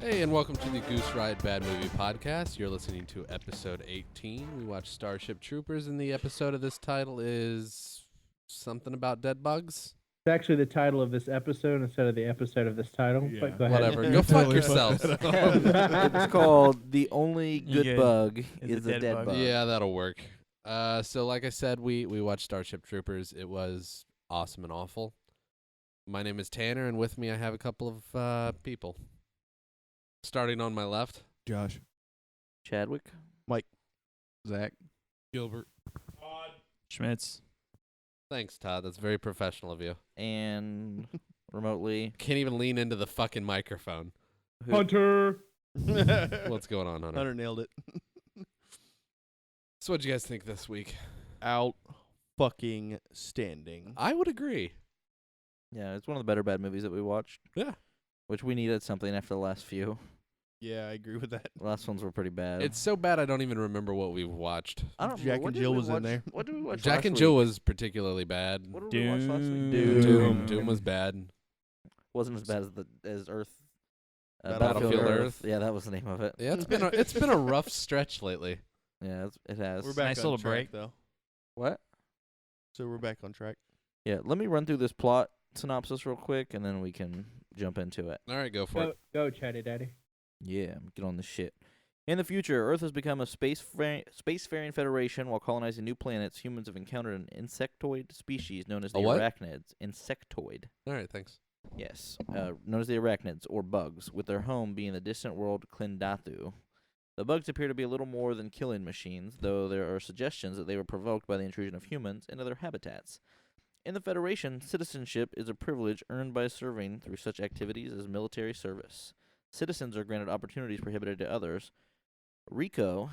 Hey, and welcome to the Goose Ride Bad Movie Podcast. You're listening to episode 18. We watched Starship Troopers, and the episode of this title is something about dead bugs. It's actually the title of this episode instead of the episode of this title. Yeah. But go ahead. Whatever. Go fuck yourselves. It's called The Only Good Yeah. Bug Is is a Dead Bug. Yeah, that'll work. So like I said, we watched Starship Troopers. It was awesome and awful. My name is Tanner, and with me I have a couple of people. Starting on my left. Josh. Chadwick. Zach. Gilbert. Schmitz. Thanks, Todd. That's very professional of you. And remotely. Can't even lean into the fucking microphone. Hunter. What's going on, Hunter? Hunter nailed it. So what'd you guys think this week? Out fucking standing. I would agree. Yeah, it's one of the better bad movies that we watched. Yeah. Which we needed something after the last few. Yeah, I agree with that. The last ones were pretty bad. It's so bad I don't even remember what we've watched. I don't Jack what and did Jill we was in watch- there. What did we watch Jack last and week? Jill was particularly bad. What did we watch last week? Doom was bad. Wasn't as bad as Earth. Battlefield Earth. Yeah, that was the name of it. Yeah, it's been a rough stretch lately. Yeah, it has. We're back Nice on little track, break. though. What? So we're back on track. Yeah, let me run through this plot synopsis real quick, and then we can jump into it. All right, go for it. Go, Chatty Daddy. Yeah, get on this shit. In the future, Earth has become a spacefaring federation. While colonizing new planets, humans have encountered an insectoid species known as the A what? arachnids. Insectoid. All right, thanks. Yes, known as the arachnids, or bugs, with their home being the distant world Klindathu. The bugs appear to be a little more than killing machines, though there are suggestions that they were provoked by the intrusion of humans into their habitats. In the Federation, citizenship is a privilege earned by serving through such activities as military service. Citizens are granted opportunities prohibited to others. Rico,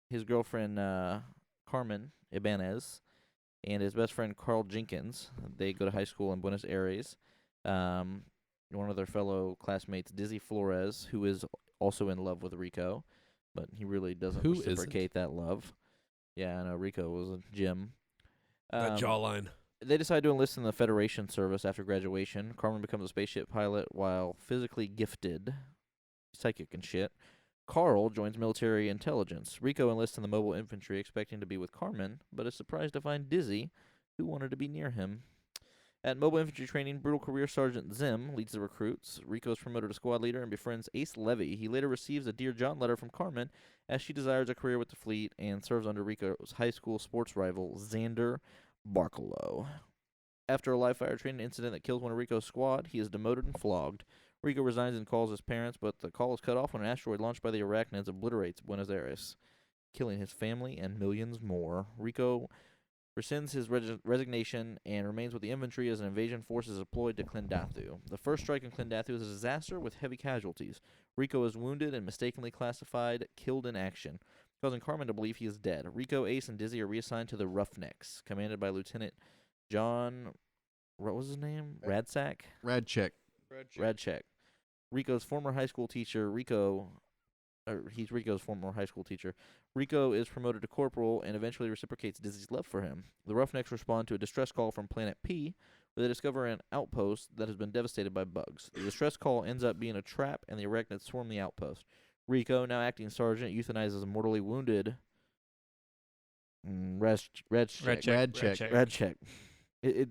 his girlfriend Carmen Ibanez, and his best friend Carl Jenkins, they go to high school in Buenos Aires. One of their fellow classmates, Dizzy Flores, who is also in love with Rico, but he really doesn't Who reciprocate that love. Yeah, I know Rico was a gem. That jawline. They decide to enlist in the Federation service after graduation. Carmen becomes a spaceship pilot while physically gifted, psychic and shit. Carl joins military intelligence. Rico enlists in the mobile infantry, expecting to be with Carmen, but is surprised to find Dizzy, who wanted to be near him. At mobile infantry training, brutal career Sergeant Zim leads the recruits. Rico is promoted to squad leader and befriends Ace Levy. He later receives a Dear John letter from Carmen as she desires a career with the fleet and serves under Rico's high school sports rival, Xander Barkalow. After a live fire training incident that kills one of Rico's squad, he is demoted and flogged. Rico resigns and calls his parents, but the call is cut off when an asteroid launched by the arachnids obliterates Buenos Aires, killing his family and millions more. Rico rescinds his resignation and remains with the infantry as an invasion force is deployed to Klindathu. The first strike in Klindathu is a disaster with heavy casualties. Rico is wounded and mistakenly classified killed in action, causing Carmen to believe he is dead. Rico, Ace, and Dizzy are reassigned to the Roughnecks, commanded by Lieutenant John, what was his name? Radsack? Radcheck. Radcheck. Rico's former high school teacher, he's Rico's former high school teacher. Rico is promoted to corporal and eventually reciprocates Dizzy's love for him. The Roughnecks respond to a distress call from Planet P, where they discover an outpost that has been devastated by bugs. The distress call ends up being a trap, and the arachnids swarm the outpost. Rico, now acting sergeant, euthanizes a mortally wounded Radcheck.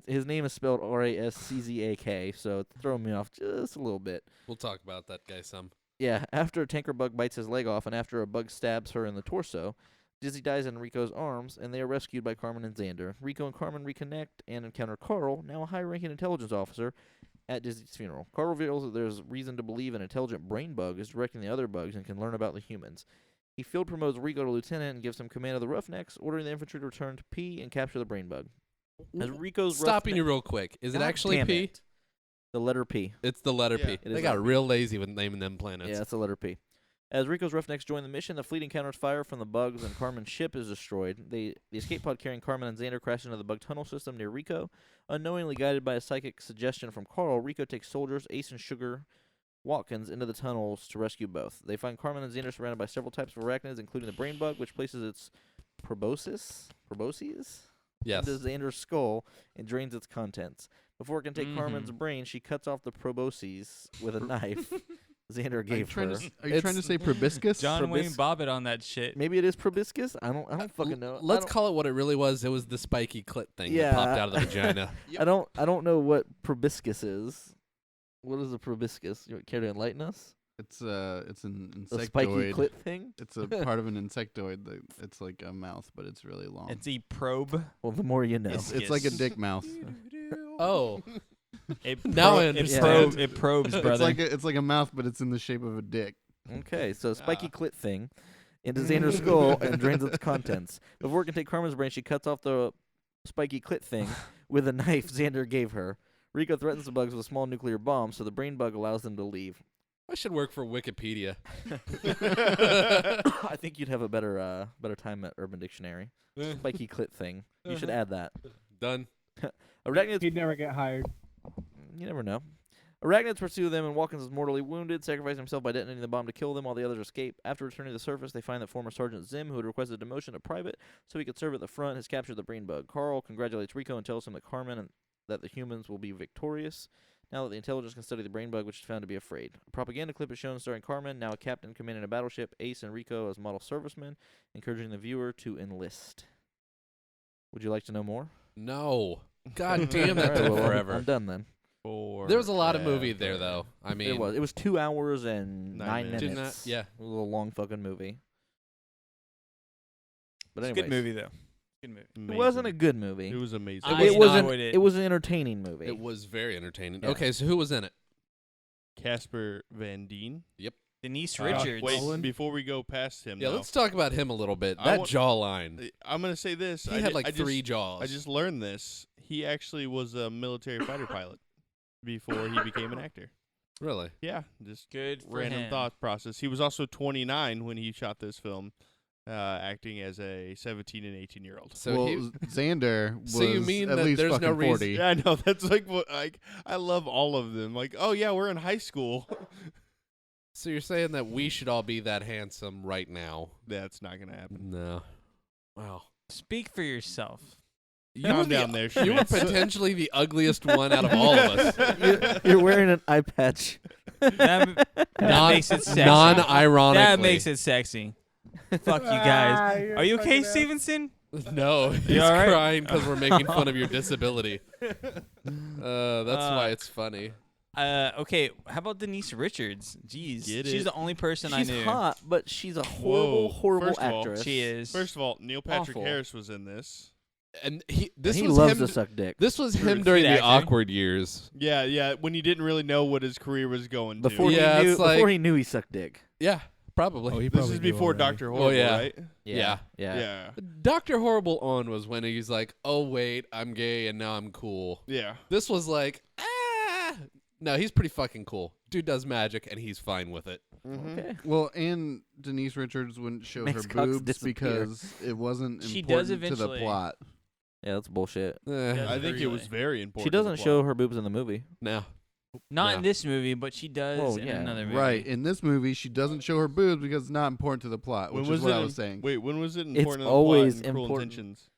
His name is spelled Rasczak, so it's throwing me off just a little bit. We'll talk about that guy some. Yeah, after a tanker bug bites his leg off and after a bug stabs her in the torso, Dizzy dies in Rico's arms, and they are rescued by Carmen and Xander. Rico and Carmen reconnect and encounter Carl, now a high-ranking intelligence officer, at Dizzy's funeral. Carl reveals that there's reason to believe an intelligent brain bug is directing the other bugs and can learn about the humans. He field promotes Rico to lieutenant and gives him command of the Roughnecks, ordering the infantry to return to P and capture the brain bug. As Rico's Stopping you real quick. Is it God actually damn P? it. The letter P. It's the letter Yeah. P. It They is got letter P. real lazy with naming them planets. Yeah, that's the letter P. As Rico's Roughnecks join the mission, the fleet encounters fire from the bugs and Carmen's ship is destroyed. The escape pod carrying Carmen and Xander crash into the bug tunnel system near Rico. Unknowingly guided by a psychic suggestion from Carl, Rico takes soldiers, Ace and Sugar Watkins, into the tunnels to rescue both. They find Carmen and Xander surrounded by several types of arachnids, including the brain bug, which places its proboscis Yes. into Xander's skull and drains its contents. Before it can take Carmen's brain, she cuts off the proboscis with a knife Xander gave her. Are you trying to say proboscis? John Wayne Bobbitt on that shit. Maybe it is proboscis. I don't fucking know. Let's call it what it really was. It was the spiky clit thing Yeah. that popped out of the vagina. I don't know what proboscis is. What is a proboscis? You care to enlighten us? It's an The spiky insectoid. clit thing. It's a part of an insectoid. It's like a mouth, but it's really long. It's a probe. Well, the more you know. It's like a dick mouth. Oh, It Now I it understand. It probes, brother. It's like a mouth, but it's in the shape of a dick. Okay, so spiky clit thing into Xander's skull and drains its contents. Before it can take Carmen's brain, she cuts off the spiky clit thing with a knife Xander gave her. Rico threatens the bugs with a small nuclear bomb, so the brain bug allows them to leave. I should work for Wikipedia. I think you'd have a better time at Urban Dictionary. Spiky clit thing. You should add that. Done. Arachnids. He'd never get hired. You never know. Arachnids pursue them, and Watkins is mortally wounded, sacrificing himself by detonating the bomb to kill them while the others escape. After returning to the surface, they find that former Sergeant Zim, who had requested demotion to private so he could serve at the front, has captured the brain bug. Carl congratulates Rico and tells him that Carmen and that the humans will be victorious now that the intelligence can study the brain bug, which is found to be afraid. A propaganda clip is shown starring Carmen, now a captain commanding a battleship, Ace and Rico as model servicemen, encouraging the viewer to enlist. Would you like to know more? No. God damn, that Alright, took well, forever. I'm done then. There was a lot of movie there, though. I mean, It was 2 hours and 9 9 minutes. Did minutes. not- yeah. It was a little long fucking movie. But It's a anyways, good movie though. Good movie. it wasn't a good movie. It was amazing. I it was enjoyed it. It was an entertaining movie. It was very entertaining. Yeah. Okay, so who was in it? Casper Van Dien. Denise Uh, Richards. Wait, before we go past him, Yeah, though, let's talk about him a little bit. I That want- jawline. I'm gonna say this. He I had ju- like I three just, jaws. I just learned this. He actually was a military fighter pilot before he became an actor. Really? Yeah, just Good for random him. thought process. He was also 29 when he shot this film, acting as a 17 and 18-year-old. So well, he, Xander was So you mean at that least there's no fucking reason- 40. Yeah, I know. That's like what I love all of them. Like, oh yeah, we're in high school. so you're saying that we should all be that handsome right now? That's not gonna happen. No. Wow. Speak for yourself. Calm down there, You were Schmitz. potentially the ugliest one out of all of us. You're wearing an eye patch. That makes it sexy. Non-ironically. That makes it sexy. Fuck you guys. you're Are you okay, fucking Stevenson? No, he's all right? crying because we're making fun of your disability. That's why it's funny. Okay, how about Denise Richards? Jeez. Get She's it. the only person She's I knew. hot, but she's a horrible, Whoa. horrible First of all, actress. She is. First of all, Neil Patrick Awful. Harris was in this. And this he was loves him. to suck dick. This was True. him during Good the acting. awkward years. Yeah, when he didn't really know what his career was going Before to. Yeah, he knew, it's like- before he knew he sucked dick. Yeah, probably. Oh, he This probably is knew before already. Dr. Horrible, yeah. right? Yeah. Yeah. Dr. Horrible on was when he's like, "Oh wait, I'm gay and now I'm cool." Yeah. This was like, no, he's pretty fucking cool. Dude does magic and he's fine with it. Mm-hmm. Okay. Well, and Denise Richards wouldn't show Makes her cocks boobs disappear. because it wasn't She important does to the eventually. plot. Yeah, that's bullshit. Yeah. I think it was very important. She to the doesn't plot. show her boobs in the movie. No. Not No. in this movie, but she does Oh, in yeah. another movie. Right. In this movie, she doesn't show her boobs because it's not important to the plot, When which was is what it I in- was saying. Wait, when was it It's important to the always plot and Cruel important. Intentions?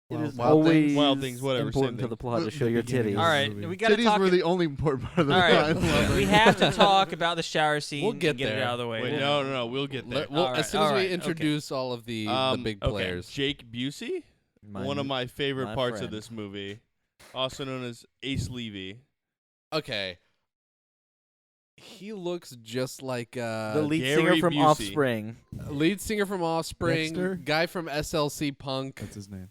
It is Wild always Things? Wild Things, whatever, important same to thing. the plot to show your Beginning titties. of All right, movie. we gotta Titties talk. were the only important part of the All right, plot. we have to talk about the shower scene. We'll get and get it there. out of the way. Wait, no, we'll get there. Well, All as soon as right, we okay. introduce all of the big Okay, players. Jake Busey, one of my favorite my parts of friend. this movie, also known as Ace Levy. Okay. He looks just like the lead Gary singer from Busey. Offspring. lead singer from Offspring, Dexter? guy from SLC Punk, That's his name.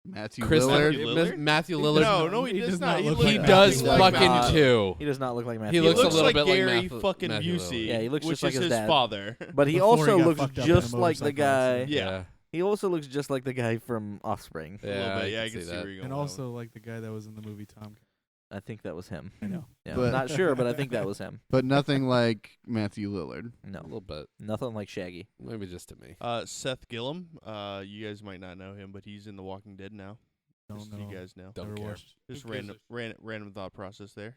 Matthew Chris Lillard. Matthew Lillard? Matthew Lillard. No, He he does does not. not He look looks He like does Matthew fucking Lillard. too. He does not look like Matthew. He He looks a looks little like bit like Gary Matthew- fucking Matthew Busey. Lillard. Yeah, he looks which just like is his dad. father. But he Before also he got looks fucked up in a just like the motorcycle guy. accident. Yeah. He also looks just like the guy from Offspring. A little Yeah, bit. Yeah, I can can see that. where you're going. And also like the guy that was in the movie Tom. I think that was him. I know. Yeah, But- I'm not sure, but I think that was him. But nothing like Matthew Lillard. A No, little bit. nothing like Shaggy. Maybe just to me. Seth Gillum. You guys might not know him, but he's in The Walking Dead now. Just Don't so know. you guys know. Don't Never care. watched. Just Who gives random thought process there.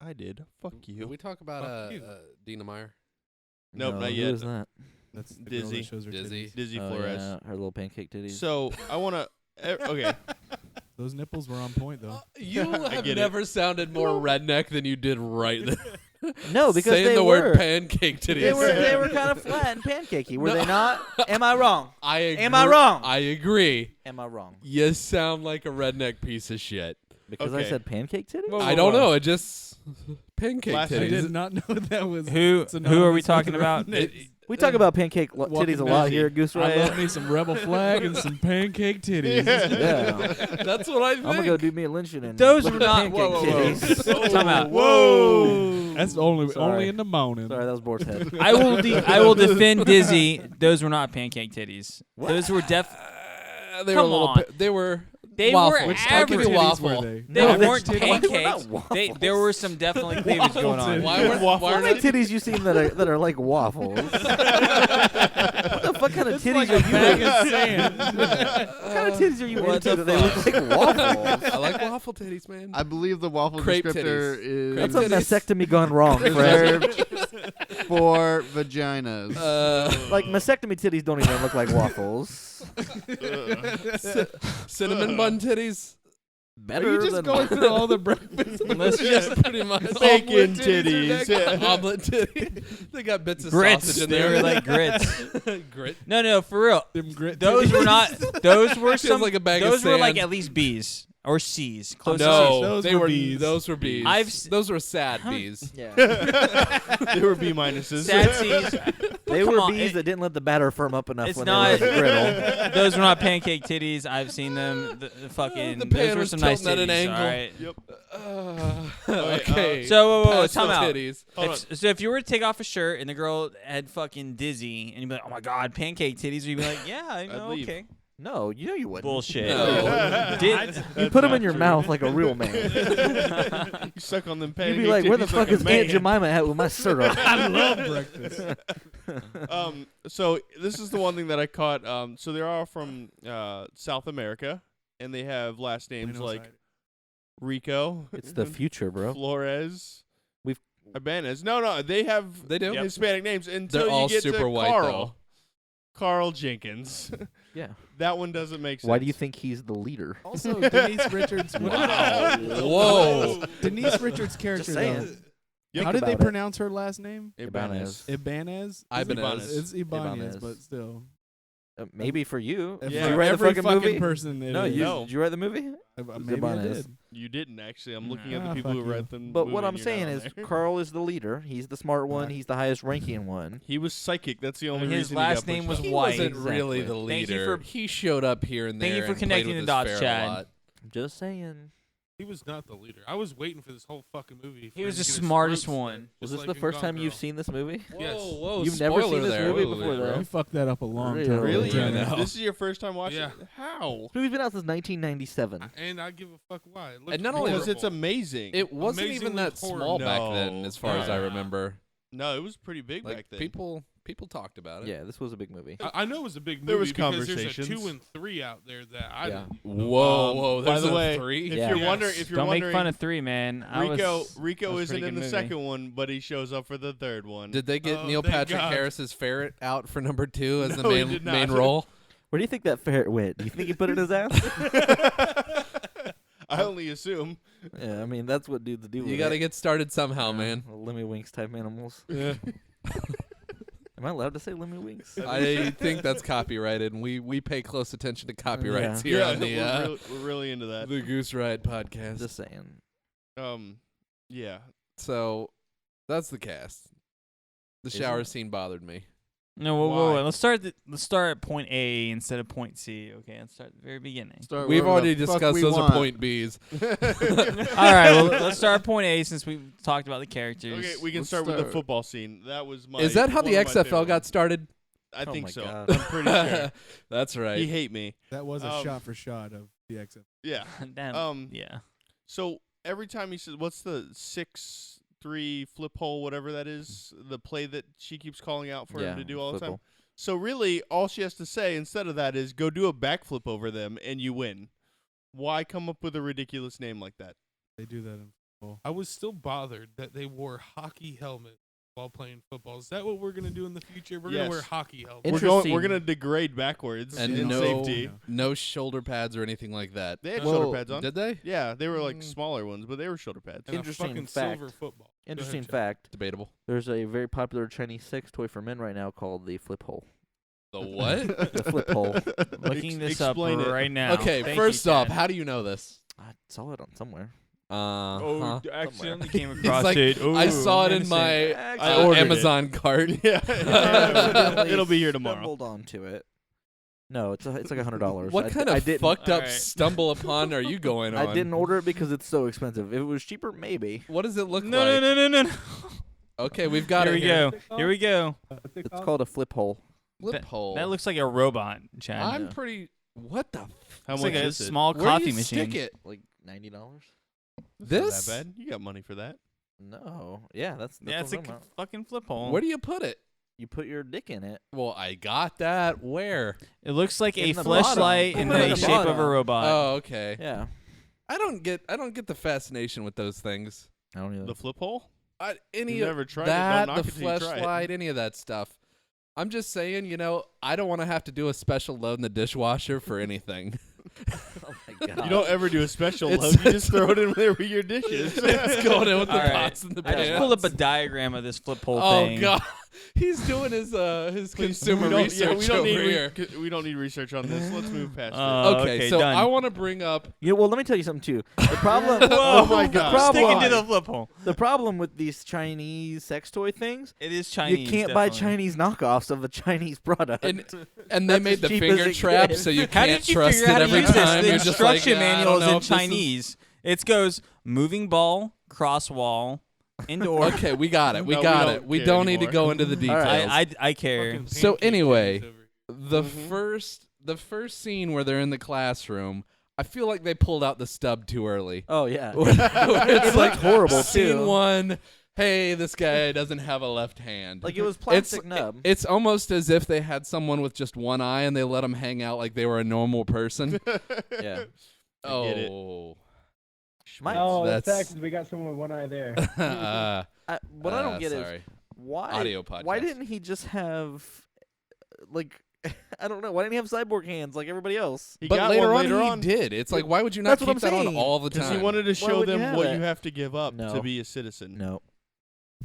I did. Fuck Did you. we talk about Fuck you. Dina Meyer? Nope, No, not who yet. is that? That's the girl Dizzy. that shows her Dizzy. titties. Dizzy Oh, Flores. yeah, her little pancake titties. So I want to. Okay. Those nipples were on point though. You have get it. never sounded more redneck than you did right then. No, because saying they the were. word pancake titties. They were kind of flat and pancakey, were they not? Am I wrong? I agree. Am I wrong? I agree. Am I wrong? You sound like a redneck piece of shit. Because I Okay. said pancake titties? Whoa, I don't know. It just pancake Last- I titties. did not know that was. Who synonymous are we with talking about? rednecks. We talk about pancake titties a lot busy. here at Goose I Riot. love me some rebel flag and some pancake titties. Yeah. That's what I think. I'm going to go do me a lynching and Those look were at not- pancake whoa, whoa, whoa. titties. Time out. Whoa. That's only Sorry. in the morning. Sorry, that was Boar's head. I will defend Dizzy. Those were not pancake titties. Those were They Come were a little. on. They were. They waffle. were Which average. type of titties waffle. were they? They No, weren't they're pancakes. not There were some definitely cleavage going on. Why were Waffle How why many are they- titties you seen that are like waffles? What the fuck kind of It's titties like a are you bag into? of sand. What kind of titties are you What into the that they look like waffles? I like waffle titties, man. I believe the waffle Crepe descriptor titties. is Crepe That's a titties. mastectomy gone wrong, Fred. reserved for vaginas. Like mastectomy titties don't even look like waffles. Cinnamon bun titties. Are Better you just than going through all the breakfast? Let's just Pretty much. Bacon Omelet titties. Yeah. Omelet titty. They got bits of grits. sausage in They there. were like grits. Grit. No, for real. Them grit Those titties. were not. Those were Feels some. like a bag of those were like sand. at least B's or C's. Close to C's. No, Those they were were bees. those were bees. I've those were sad bees. Yeah. They were B minuses. Sad C's. They Come were on, bees it- that didn't let the batter firm up enough It's when not. they were griddle. Those were not pancake titties. I've seen them. The fucking. The pan those were was some nice tilting at an titties. angle. All right. Okay. So whoa, Pastel time out. titties. Hold on. So if you were to take off a shirt and the girl had fucking dizzy and you'd be like, oh my god, pancake titties, or you'd be like, yeah, I know, leave. okay. No, you know you wouldn't. Bullshit. No. You put them in your mouth like a real man. You suck on them You'd pancake be like, where the titties fuck like a is man. Aunt Jemima at with my syrup? I love breakfast. So this is the one thing that I caught. So they are from South America, and they have last names Buenos like Aires. Rico. It's the future, bro. Flores. We've- Ibanez. No, they have They do. Hispanic names until They're you all get super to white, Carl. though. Carl Jenkins. Yeah. That one doesn't make sense. Why do you think he's the leader? Also, Denise Richards. Wow. Whoa. Denise Richards' character, Just though. saying. Yep. How did they about it. pronounce her last name? Ibanez. Ibanez? Ibanez. It's Ibanez, Ibanez. but still. Maybe for you. If Yeah. Did you for write the every fucking movie? person. It No, is. you, No. did you write the movie? Maybe I Ibanez. did. You didn't actually. I'm looking at Nah, the people who fuck you. read them. But what I'm saying is, Carl is the leader. He's the smart one. He's the highest ranking one. he was psychic. That's the only His reason last he got name pushed was up. He White. wasn't really the Thank you leader. for- He showed up here and there. Thank you for and played connecting with the his dots, ferret Chad. a lot. I'm just saying. He was not the leader. I was waiting for this whole fucking movie. He for was him the to get his smartest throat one. slit, Was just this like the in first Gone time Girl. you've seen this movie? Yes. Whoa, You've never seen spoiler this there. movie Wait, before, wait, though? bro. You fucked that up a long Really? time. Really? ago. Yeah. This is your first time watching Yeah. it? How? This movie's been out since 1997. And I give a fuck why. It looks And not only Because it's horrible. amazing. It wasn't even Amazingly that horrible. small back then, No. as far as I Nah. remember. No, it was pretty big Like back then. people talked about it. Yeah, this was a big movie. I know it was a big movie There was because there's a conversations. 2 and 3 out there that I Yeah. didn't know. Whoa. By There's the a way, 3. if Yeah. you're Yes. wondering, if you're Don't make wondering, fun of 3, man. Rico was a isn't pretty in good the movie. second one, but he shows up for the third one. Did they get Oh, Neil thank Patrick God. Harris's ferret out for number 2 as the No, he main did main not. role? Where do you think that ferret went? Do you think he put it in his ass? I only assume. Yeah, I mean that's what dudes do. You with got to it. get started somehow, man. Lemmy Winks type animals. Yeah. Am I allowed to say Lemmy Winks? I think that's copyrighted, and we pay close attention to copyrights here Yeah, on the we're really into that. the Goose Ride podcast. Just saying. Yeah. So that's the cast. The Is shower it? scene bothered me. No, whoa. Why? Let's start at point A instead of point C. Okay, let's start at the very beginning. Start We've wherever already the fuck discussed we those want. are point Bs. All right, well, let's start at point A since we talked about the characters. Okay, we can Let's start with the start. football scene. That was my. Is that how one the of my favorite XFL got ones. started? I Oh think my so. God. I'm pretty sure. That's right. He hate me. That was a Um, shot for shot of the XF. Yeah. Damn. Yeah. So every time he says, "What's the 6-3 flip hole, whatever that is," the play that she keeps calling out for him to do all the time. football. So really, all she has to say instead of that is, "Go do a backflip over them and you win." Why come up with a ridiculous name like that? They do that in football. I was still bothered that they wore hockey helmets while playing football. Is that what we're going to do in the future? We're going Yes. to wear hockey helmets. Interesting. We're gonna degrade backwards And in no- safety. No shoulder pads or anything like that. They had Well, shoulder pads on. Did they? Yeah, they were like Mm. smaller ones, but they were shoulder pads. And Interesting a fucking fact. silver football. Interesting Chad. fact. Debatable. There's a very popular Chinese sex toy for men right now called the flip hole. The what? The flip hole. Looking this up explain it. right now. Okay, Thank first you, off, Chad. how do you know this? I saw it on somewhere. Oh, Huh. accidentally came It's across like, it. I Ooh, saw it in innocent. my I ordered it. Amazon cart. Yeah. It'll be here tomorrow. Stumbled onto it. No, it's like $100. What kind of didn't, fucked up Alright. stumble upon are you going on? I didn't order it because it's so expensive. If it was cheaper, maybe. What does it look No, like? no. Okay, we've got Here it we here. go. Here we go. What's it It's called a flip hole. Flip hole. That looks like a robot, Chad. I'm Yeah. pretty. What the? How Looks much like a is it? small Where coffee do you machine. stick it? Like $90. That's This? not that bad. You got money for that. No. Yeah, that's Yeah, what it's a I'm talking about. fucking flip hole. Where do you put it? You put your dick in it. Well, I got that. Where? It looks like a In the fleshlight bottom. in Put it the in the shape of a bottom. robot. Oh, okay. Yeah. I don't get the fascination with those things. I don't either. The flip hole? Any You've of never tried it, that, don't knock the it till you try it. fleshlight, any of that stuff. I'm just saying, I don't want to have to do a special load in the dishwasher for anything. Oh my god. You don't ever do a special It's- load. You just throw it in there with your dishes. It's going in with the All right. pots and the I pans. just pulled up a diagram of this flip hole Oh thing. god, he's doing his consumer We don't- research we don't over need here. We don't need research on this. Let's move past it. Okay, so done. I want to bring up. Well, let me tell you something too. The problem. Oh my The God. problem, Sticking to the flip hole. the problem with these Chinese sex toy things, It is Chinese. you can't buy definitely. Chinese knockoffs of a Chinese product. And they That's made as the cheap as finger it trap, gets. so you How can't did you trust figure out it how to every use this? time. The You're just like, instruction "I manual don't is know in if this is-" Chinese. It goes moving ball, cross wall, indoor. Okay, we got it. We No, we got don't it. We care don't need to anymore. go into the details. Alright, I care. Fucking So pancake anyway, days over. the first scene where they're in the classroom, I feel like they pulled out the stub too early. Oh yeah. It's like horrible scene too. one. Hey, this guy doesn't have a left hand. Like it was plastic nub. It's almost as if they had someone with just one eye and they let him hang out like they were a normal person. Yeah. I get it. Oh. My- Oh, that's That's- because we got someone with one eye there. What I don't get sorry. is why Audio why podcast. didn't he just have like I don't know, why didn't he have cyborg hands like everybody else? He But got later one on, later he on. did. It's like, why would you not That's what keep I'm that on saying. all the Because time? he wanted to Why show would you them have what it? you have to give up No. to be a citizen. No.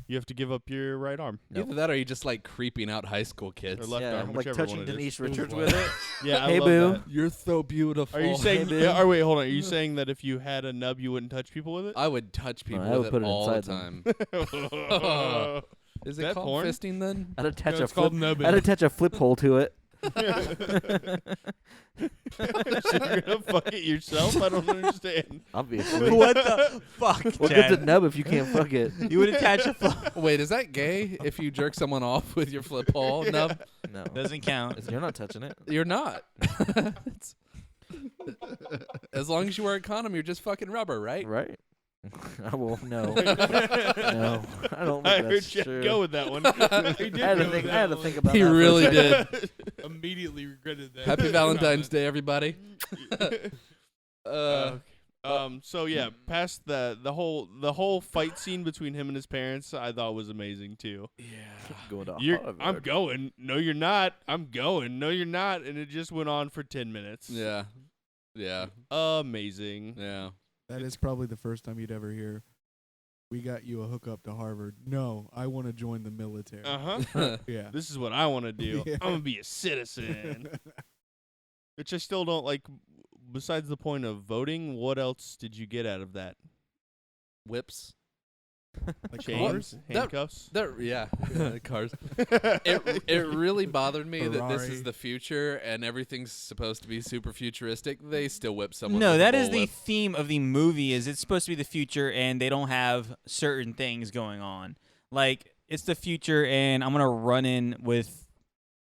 You have to give up your right arm. Nope. Either that or you just like creeping out high school kids. Or left Yeah, arm, like whichever touching one it is. Denise It was Richards wild. with it. Yeah, I Hey, love boo. that. You're so beautiful. Are you saying? Hey, Yeah, boo. or wait, hold on. Are you saying that if you had a nub, you wouldn't touch people with it? I would touch people I would with put it it all the inside time. them. Is it that called porn? fisting then? I'd attach No, a it's called flip. nubbing. I'd attach a flip hole to it. So you're gonna fuck it yourself? I don't understand. Obviously. What the fuck, Well, Chad? good to nub if you can't fuck it. You would attach a flip. Wait, is that gay if you jerk someone off with your flip hole nub? No. Doesn't count. You're not touching it. You're not. It's- as long as you wear a condom, you're just fucking rubber, right? Right? I will. No. No. I don't think I heard that's Jeff true. go with that one. He did I had to go think. with I had to that one. think about He that. for a really second. did. Immediately regretted that. Happy Valentine's Day, everybody. So yeah, past the whole fight scene between him and his parents, I thought was amazing too. Going to I'm Harvard. going. No, you're not. I'm going. No, you're not. And it just went on for 10 minutes. Yeah. Yeah. Amazing. Yeah. That is probably the first time you'd ever hear, "We got you a hookup to Harvard." No, I want to join the military. Uh-huh. Yeah. This is what I want to do. Yeah. I'm going to be a citizen. Which I still don't like. Besides the point of voting, what else did you get out of that? Whips. Like Chains, cars? handcuffs. Yeah. Cars. It really bothered me that this Ferrari. is the future and everything's supposed to be super futuristic. They still whip someone. No, with that a is the bullwhip. theme of the movie. Is it's supposed to be the future, and they don't have certain things going on. Like it's the future, and I'm gonna run in with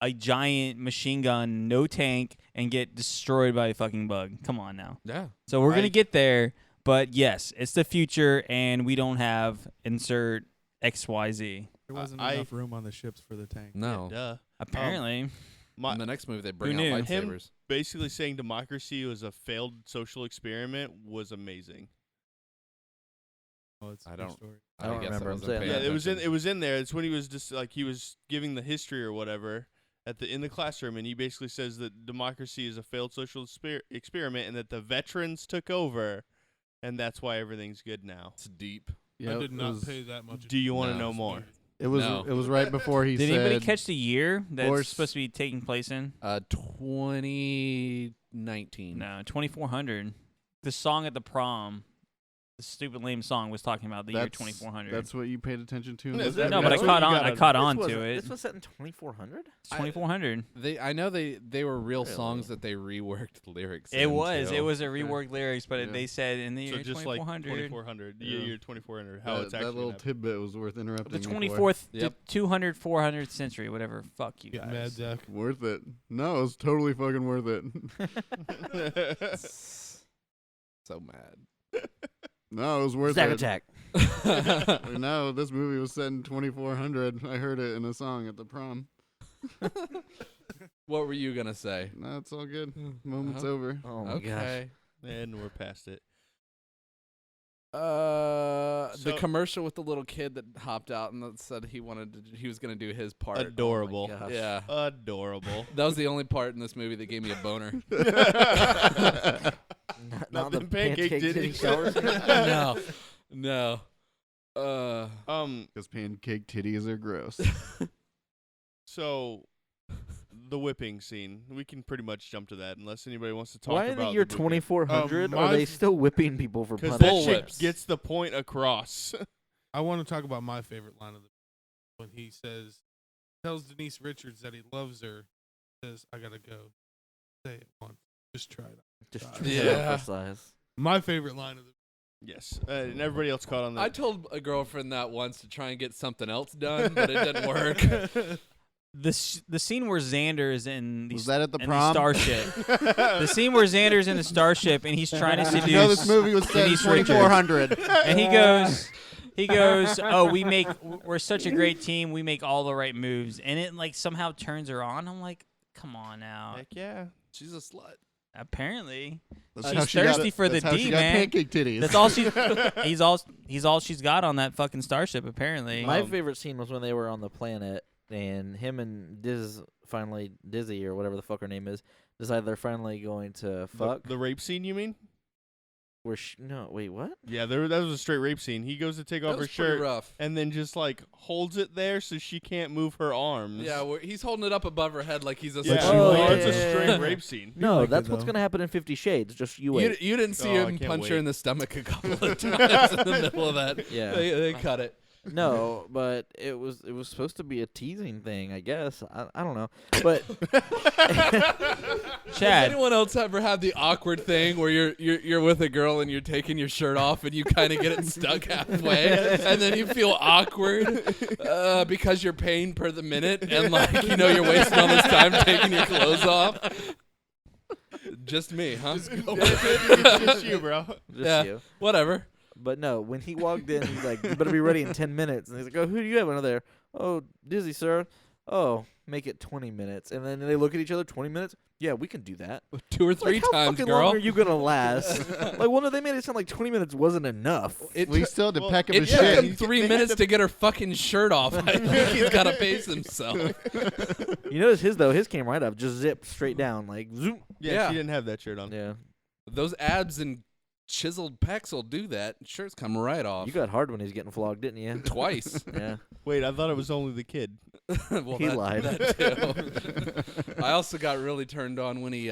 a giant machine gun, no tank, and get destroyed by a fucking bug. Come on now. Yeah. So we're gonna I- get there, but yes, it's the future, and we don't have insert XYZ. There wasn't I- enough room on the ships for the tank. No. Duh. Apparently, My, In the next movie, they bring knew? out Him- lightsabers. basically saying democracy was a failed social experiment was amazing. Oh, it's a I true don't- story. I don't guess remember him wasn't saying paying Yeah, that. it was in there. It's when he was just like he was giving the history or whatever in the classroom, and he basically says that democracy is a failed social experiment, and that the veterans took over, and that's why everything's good now. It's deep. Yeah, I did it not was, pay that much. Do you want to No. know more? It was No. it was right before he Did said. anybody catch the year that's Horse- supposed to be taking place in? 2019. No, 2400. The song at the prom, the stupid lame song was talking about the year 2400. That's what you paid attention to. Is that- no, but I that's what caught you on. got I on- caught on This to wasn't- it. This was set in 2400. It's 2400. I know they were real songs Really? that they reworked lyrics. It was. into. It was a reworked lyrics, but Yeah. they said in the So year just like 2400. 2400. Yeah. Year 2400. How it's that actually little gonna happen. tidbit was worth interrupting. The me for. 24th, Yep. the 200, 400th century, whatever. Fuck you Get guys. mad, Zach. Worth it. No, it was totally fucking worth it. So mad. No, it was worth Zach it. attack. No, this movie was set in 2400. I heard it in a song at the prom. What were you gonna say? No, it's all good. Moment's Uh-huh. over. Oh my gosh. Okay. And we're past it. The So- commercial with the little kid that hopped out and that said he was gonna do his part. Adorable. gosh. Yeah. Adorable. That was the only part in this movie that gave me a boner. Not the Nothing pancake titty titty. showers. No. Because pancake titties are gross. So the whipping scene, we can pretty much jump to that unless anybody wants to talk Why in about the year whipping. 2400 are my they f- still whipping people for Because punishment? that shit Bullwhips. gets the point across. I want to talk about my favorite line of the when he tells Denise Richards that he loves her. Says, "I gotta go. Say it once. Just try it." Just Yeah. emphasize. My favorite line of the Yes, and everybody else caught on that. I told a girlfriend that once to try and get something else done, but it didn't work. The scene where Xander is in the Was that at the in prom? the starship. The scene where Xander's in the starship and he's trying to seduce. You know this movie was set in Denise Richards. 2400. And he goes, "Oh, we're such a great team. We make all the right moves." And it like somehow turns her on. I'm like, "Come on now." Heck yeah. She's a slut. Apparently, That's She's how she got thirsty it. for the That's how D, she got man. pancake titties. that's all he's all she's got on that fucking starship. Apparently, My favorite scene was when they were on the planet and him and Dizzy or whatever the fuck her name is, decide they're finally going to fuck. The rape scene, you mean? No, wait, what? Yeah, that was a straight rape scene. He goes to take off That her was pretty shirt rough. and then just like holds it there so she can't move her arms. Yeah, he's holding it up above her head like he's a Yeah, Oh, like, yeah, it's yeah, a straight yeah. rape scene. No, like it, that's what's though. gonna happen in 50 Shades. Just you You, wait. you didn't see Oh, I him can't punch her wait. in the stomach a couple of times in the middle of that. Yeah. They cut it. No, but it was supposed to be a teasing thing, I guess. I don't know, but Has Chad. anyone else ever had the awkward thing where you're with a girl and you're taking your shirt off and you kind of get it stuck halfway and then you feel awkward because you're paying per the minute and like you're wasting all this time taking your clothes off? Just me, huh? Just you, bro. just Yeah. you. Whatever. But no, when he walked in, he's like, "You better be ready in 10 minutes." And he's like, "Oh, who do you have under there?" "Oh, Dizzy, sir." "Oh, make it 20 minutes." And then they look at each other. 20 minutes? Yeah, we can do that. 2 or 3 Like, how times, fucking girl. long are you gonna last? Like, well, no, they made it sound like 20 minutes wasn't enough. We still had to peck up It his took shit. him 3 minutes to get her fucking shirt off. I think he's got to pace himself. You notice his came right up, just zipped straight down, like zoom. Yeah, Yeah. she didn't have that shirt on. Yeah, Those abs and chiseled pecs will do that. Shirts come right off. you got hard when he was getting flogged, didn't you? Twice. Yeah, Wait, I thought it was only the kid. Well, he lied. that too. I also got really turned on when he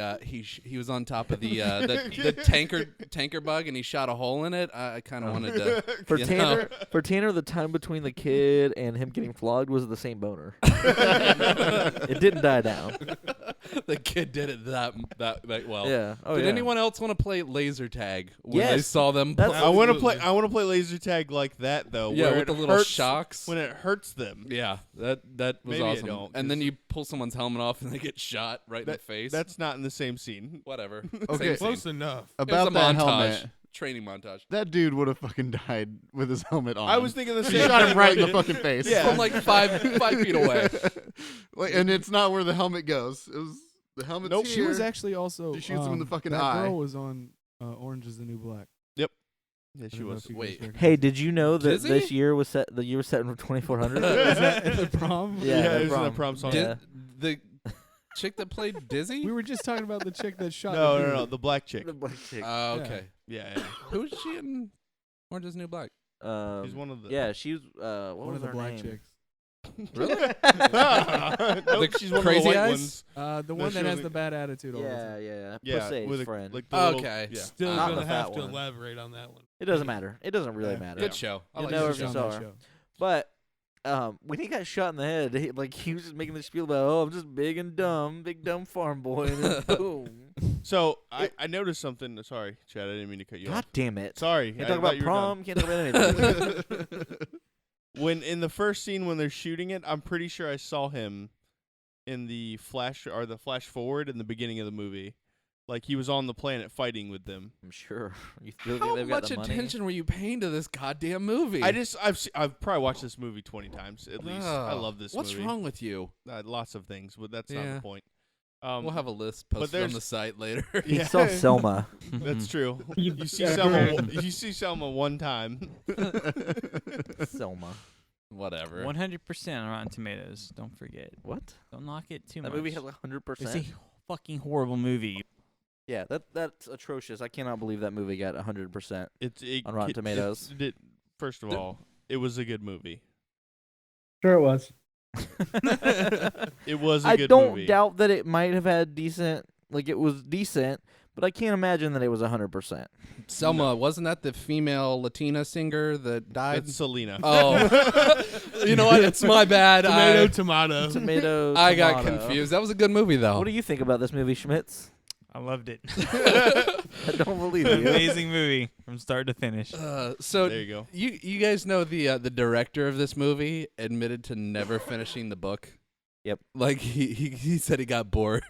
was on top of the tanker bug and he shot a hole in it. I kind of wanted to. For you Tanner, know. for Tanner, the time between the kid and him getting flogged was the same boner. It didn't die down. The kid did it that well. Yeah. Oh, Did yeah. anyone else want to play laser tag when they Yes. saw them? That's- I want to play laser tag like that though. yeah, where with the it little hurts shocks. when it hurts them. Yeah, that was Maybe I awesome. don't, and then 'cause- you pull someone's helmet off and they get shot right in the face. That's not in the same scene. whatever. Okay. Same Close scene. enough. It was About a that montage, helmet. training montage. That dude would have fucking died with his helmet on. I was thinking the She same. shot him thing, right in the like- fucking face. Yeah. From like 5 feet away. Like, and it's not where the helmet goes. It was the helmet's Nope. here. She was actually also. She shoots him in the fucking that eye. girl was on Orange Is the New Black. Yeah, I she don't know was. if you guys Wait. recognize Hey, that. did you know that Dizzy? this year was set? The year was set in 2400. Is that at the prom? Yeah, Yeah, the it was in the prom. prom song. Yeah. The chick that played Dizzy? We were just talking about the chick that shot. No, the black chick. The black chick. Oh, okay. Yeah, yeah. Who is she in Orange is the New Black? She's one of the. Yeah, she was. What One was of the her black name? chicks. Really? The She's one of the crazy white eyes? ones. The No, one she that has wasn't- the bad attitude all the Yeah, time. yeah. Yeah, Pusey's with friend. like the little, Okay. yeah. Still Not gonna the have fat to one. elaborate on that one. It doesn't matter. It doesn't really Yeah. matter. Good show. I You like know the if show. you saw that her. show. But when he got shot in the head, he was just making this spiel about, oh, I'm just big and dumb, big dumb farm boy, and then boom. So I noticed something. Sorry, Chad. I didn't mean to cut you God off. damn it. Sorry. Can't I talk thought about you were done. prom. Can't talk about anything. When in the first scene when they're shooting it, I'm pretty sure I saw him in the flash forward in the beginning of the movie. Like he was on the planet fighting with them. I'm sure. You really How think they've got much the money? attention were you paying to this goddamn movie? I've probably watched this movie 20 times at least. I Oh, love this What's movie. wrong with you? Lots of things, but that's not Yeah. the point. We'll have a list but posted on there's- the site later. He Yeah. saw Selma. That's true. You You see bastard. Selma. You see Selma one time. Selma. Whatever. 100% on Rotten Tomatoes. Don't forget. What? Don't knock it too That much. movie has 100%. It's a fucking horrible movie. Yeah, that's atrocious. I cannot believe that movie got 100%. On Rotten Tomatoes. First of all, it was a good movie. Sure it was. It was a I good don't movie. doubt that it might have had decent, like it was decent, but I can't imagine that it was 100%. Selma, wasn't that the female Latina singer that died? That's Selena. Oh, you know what? It's my bad. Tomato. Tomato. I got tomato. confused. That was a good movie, though. What do you think about this movie, Schmitz? I loved it. I don't believe you. Amazing movie from start to finish. So There you go. you guys know the director of this movie admitted to never finishing the book. Yep. Like he said he got bored.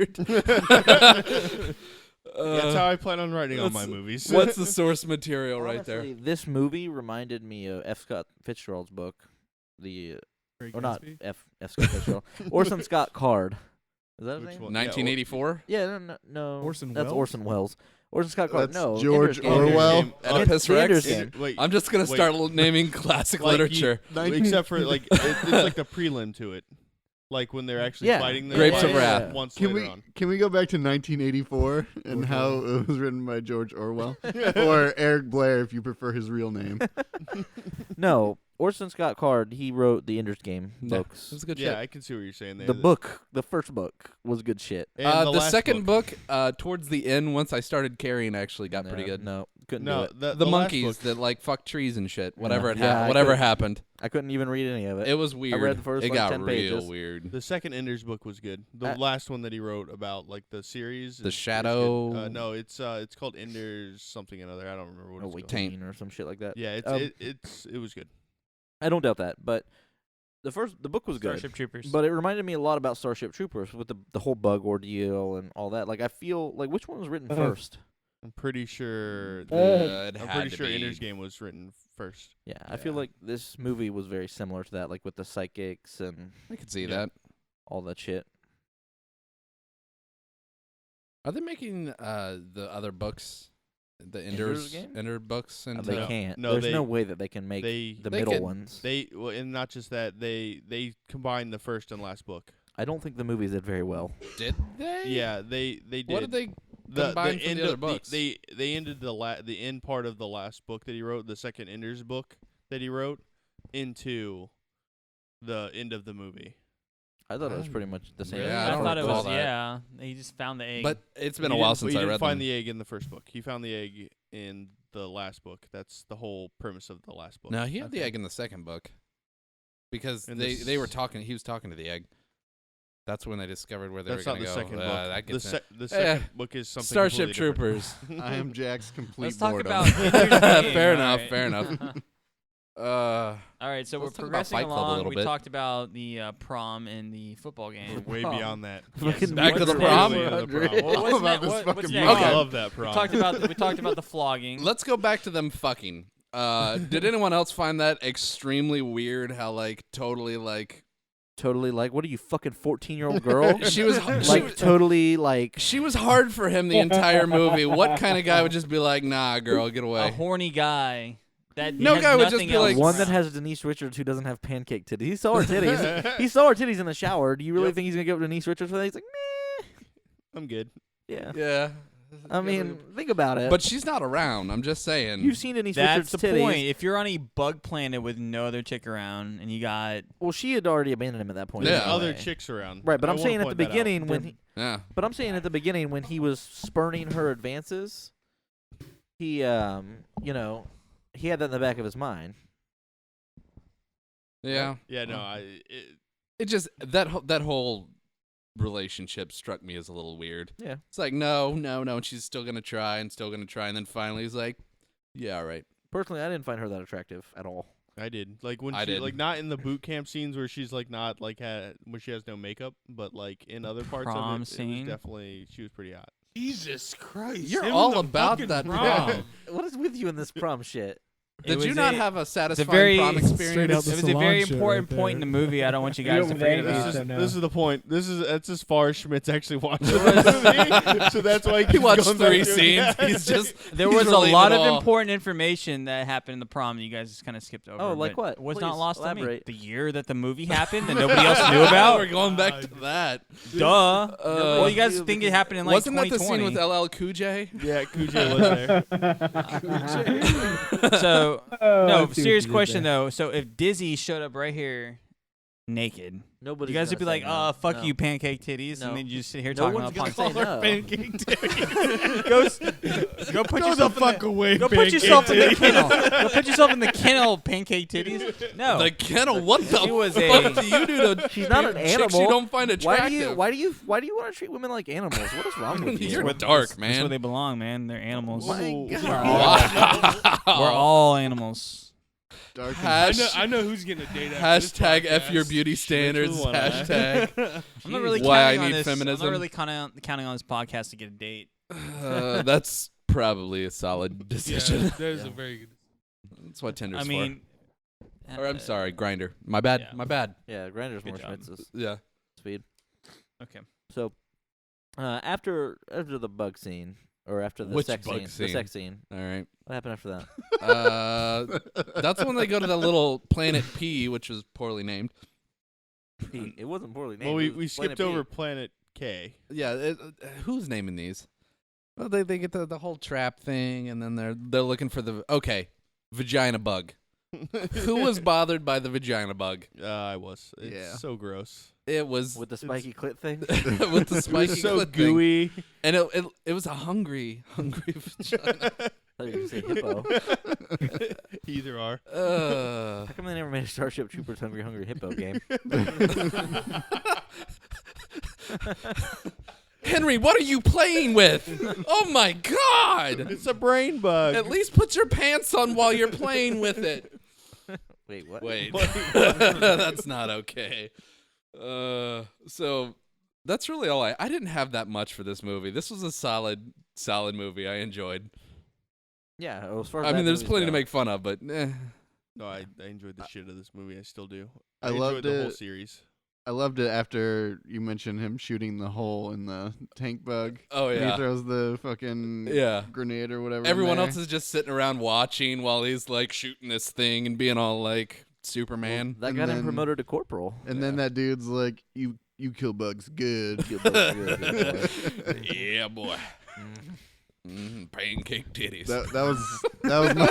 That's how I plan on writing all my that's- movies. What's the source material right there? Honestly, this movie reminded me of F. Scott Fitzgerald's book, Great or not Gatsby? F. Scott Fitzgerald, Orson Scott Card. Is that his Which name? one? 1984. Yeah, no. Orson That's Welles? Orson Welles. Orson Scott Card. That's no, George Ender's Game. Orwell. Oedipus The Ender's Rex. Game. Wait, I'm just gonna wait. start naming classic Like you- literature. except for like it's like the prelim to it, like when they're actually Yeah. fighting. Them Grapes of like, Wrath. Once Can later we on. can we go back to 1984 and how it was written by George Orwell or Eric Blair if you prefer his real name? No, Orson Scott Card. He wrote the Ender's Game Yeah, books. It was good Yeah, shit. I can see what you're saying there. The book, the first book, was good shit. And The last second book, towards the end, once I started carrying, actually got No, pretty good. No, couldn't No, do it. The last monkeys book- that like fuck trees and shit. Whatever Yeah, I whatever couldn't- happened. I couldn't even read any of it. It was weird. read the first, it like, got 10 real pages. weird. The second Ender's book was good. The last one that he wrote about like the series. The is Shadow- good. No, it's called Ender's something another. I don't remember what it's called. Taint. or some shit like that. Yeah, Um, it was good. I don't doubt that, but the book was good. Starship Troopers. But it reminded me a lot about Starship Troopers with the whole bug ordeal and all that. Like I feel like which one was written first? I'm pretty sure. It I'm had pretty to sure be. Ender's Game was written first. Yeah, I feel Yeah. like this movie was very similar to that, like with the psychics and I could see Yeah. that. all that shit. Are they making the other books, the Ender's Game? Ender books, and They No. can't. No, There's they- no way that they can make They the They middle could- ones. and not just that they combined the first and last book. I don't think the movies did very well. did they? Yeah, they did. What did they the combine from end the other of books? they ended the end part of the last book that he wrote, the second Ender's book that he wrote, into the end of the movie. I thought it was pretty much the same. Yeah, I I don't thought it recall was, that. yeah. He just found the egg. But it's been He a while didn't- since he I didn't read find them. the egg in the first book. He found the egg in the last book. That's the whole premise of the last book. No, he had the Okay. egg in the second book. Because In they were this- talking. He was talking to the egg. That's when they discovered where they That's were not going the to go. second book. That The, gets se- in. the second book is something Starship completely different. Troopers. I am Jack's complete Let's talk boredom. about Ender's Game. Fair All enough. right. Fair enough. All right, so Let's we're talk about progressing Fight Club a along. little We bit. talked about the prom and the football game. Way beyond that. Fucking Back to the what's prom? next? Really the prom. Well, All what's, about ne- this what, fucking what's prom. next? I Okay. love that prom. We talked about the flogging. Let's go back to them fucking. Did anyone else find that extremely weird? How like totally like Totally like, what are you, fucking 14-year-old girl? she was like totally like. she was hard for him the entire movie. What kind of guy would just be like, nah, girl, get A away? horny guy. That No has guy would just nothing be else like- One that has Denise Richards who doesn't have pancake titties. He saw her titties. He saw her titties in the shower. Do you really Yep. think he's gonna go up to Denise Richards for that? He's like, meh. I'm good. Yeah. Yeah, I mean, think about it. But she's not around. I'm just saying. You've seen Denise That's Richards' the titties. point. If you're on a bug planet with no other chick around, and you got Well, she had already abandoned him at that point. Yeah. There's other anyway. chicks around. Right, but I I'm wanna saying at the point that out. beginning when he, Yeah. but I'm saying at the beginning when he was spurning her advances, he he had that in the back of his mind. Yeah. Yeah, no, It just that whole relationship struck me as a little weird. Yeah. It's like no, and she's still gonna try, and then finally he's like, yeah, all right. Personally, I didn't find her that attractive at all. I did. Like when I she did. like not in the boot camp scenes where she's like not like when she has no makeup, but like in other parts of Prom it, scene? she was pretty hot. Jesus Christ! You're him all in the about fucking that prom. What is with you in this prom shit? It Did you was not a- have a satisfying very prom straight experience? out the It was a salon very shit important right point in the there. movie. I don't want you You guys to over forget there, about. you don't know. This is the point. That's as far as Schmidt's actually watched the movie. So that's why He watched going back 3 to it. scenes. Yeah. He's just There he's was a relating lot it of all. important information that happened in the prom that you guys just kind of skipped over. Oh, like but what? Was not Please lost on me. elaborate. The year that the movie happened and nobody else knew about. We're going back to that. Duh. Well, you guys knew think it because- happened in like Wasn't that the 2020. scene with LL Cool J? Yeah, Cujo was there. So Oh, I no, see what serious you did question there. though. So if Dizzy showed up right here, naked, Nobody's you guys would be gonna like, say no. fuck No. you, pancake titties," No. and then you just sit here No talking one's about gonna say no. Pancake titties. Go put Go yourself the fuck in away. Go put pancake yourself in the titties. kennel. Go put yourself in the kennel, pancake titties. No, The kennel. What the She was fuck a- do you do to She's not an chicks animal. you don't find attractive? Why do you want to treat women like animals? What is wrong with you? You're dark, that's man. where they belong, man. They're animals. My Ooh. God. We're all animals. Dark and I know who's getting a date. After this Hashtag F your podcast. beauty standards. one, eh? Hashtag. I'm not really Why I counting on need this. I'm feminism. not really counting on this podcast to get a date. That's probably a solid Yeah, decision. that is a very good. That's what Tinder's I mean, for. Or I'm sorry, Grinder. My bad. yeah. My bad. Yeah, Grinder's Good more job. Schmitz's Yeah. speed. Okay. So, after the bug scene or after the Which sex bug scene, scene? the sex scene, All right. what happened after that? That's when they go to the little planet P, which was poorly named. It wasn't poorly named. Well, it we was Planet skipped P. over Planet K. Yeah. Who's naming these? Well, they get the whole trap thing, and then they're looking for the vagina bug. Who was bothered by the vagina bug? I was. It's Yeah. so gross. It was with the spiky clit thing. with the It spiky was so clit thing. gooey. And it was a hungry vagina. I thought you were gonna say hippo. Either are. How come they never made a Starship Troopers Hungry Hungry Hippo game? Henry, what are you playing with? Oh my God! It's a brain bug. At least put your pants on while you're playing with it. Wait, what? Wait, that's not okay. So that's really all I didn't have that much for this movie. This was a solid movie. I enjoyed. Yeah, as far as I that mean, there's movie's plenty to go. make fun of, but No, I enjoyed the shit of this movie. I still do. I enjoyed loved the whole it. series. I loved it after you mentioned him shooting the hole in the tank bug. oh And he yeah, throws the fucking yeah. grenade or whatever. in Everyone there. else is just sitting around watching while he's like shooting this thing and being all like Superman. That and got him then- promoted to corporal. And then that dude's like, "You kill bugs good." Good boy, good boy. Yeah, boy. Mhm. Pancake titties. that was my.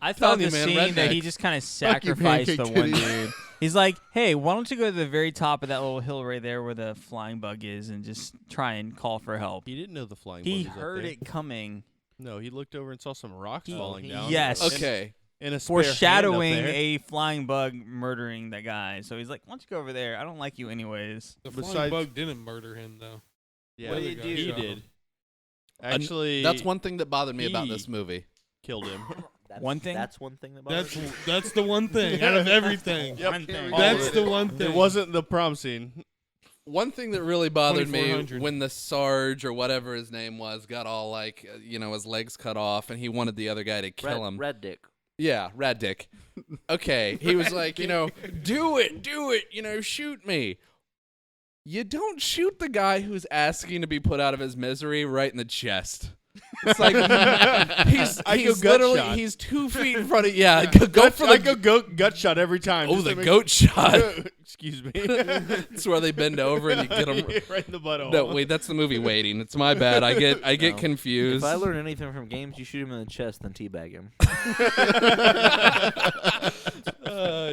I thought Telling you, the man, scene that he redneck. just kind of Fuck you, sacrificed the pancake one titties. dude. He's like, "Hey, why don't you go to the very top of that little hill right there where the flying bug is and just try and call for help?" He didn't know the flying He bug was up heard there. it coming, No, he looked over and saw some rocks falling down. yes. Okay. And a spare hand up foreshadowing there. a flying bug murdering that guy. So he's like, "Why don't you go over there? I don't like you anyways." The flying Besides- bug didn't murder him though. Yeah, What he did he do? did. Actually, That's one thing that bothered me about he- this movie. killed him. One thing? That's one thing that bothers me. That's the one thing out of everything. One thing. All That's of the it. one thing. It wasn't the prom scene. One thing that really bothered me 2400. when the Sarge or whatever his name was got all like, his legs cut off and he wanted the other guy to kill him. Red Dick. Yeah, Rad Dick. Okay, he was like, do it, shoot me. You don't shoot the guy who's asking to be put out of his misery right in the chest. It's like he's I go gut literally shot. he's 2 feet in front of go for the I go gut shot every time. oh just the to make- goat shot. Excuse me. It's where they bend over and you get them. right in the butthole. No, wait, that's the movie Waiting. It's my bad. I get No. confused. If I learn anything from games, you shoot him in the chest, then teabag him.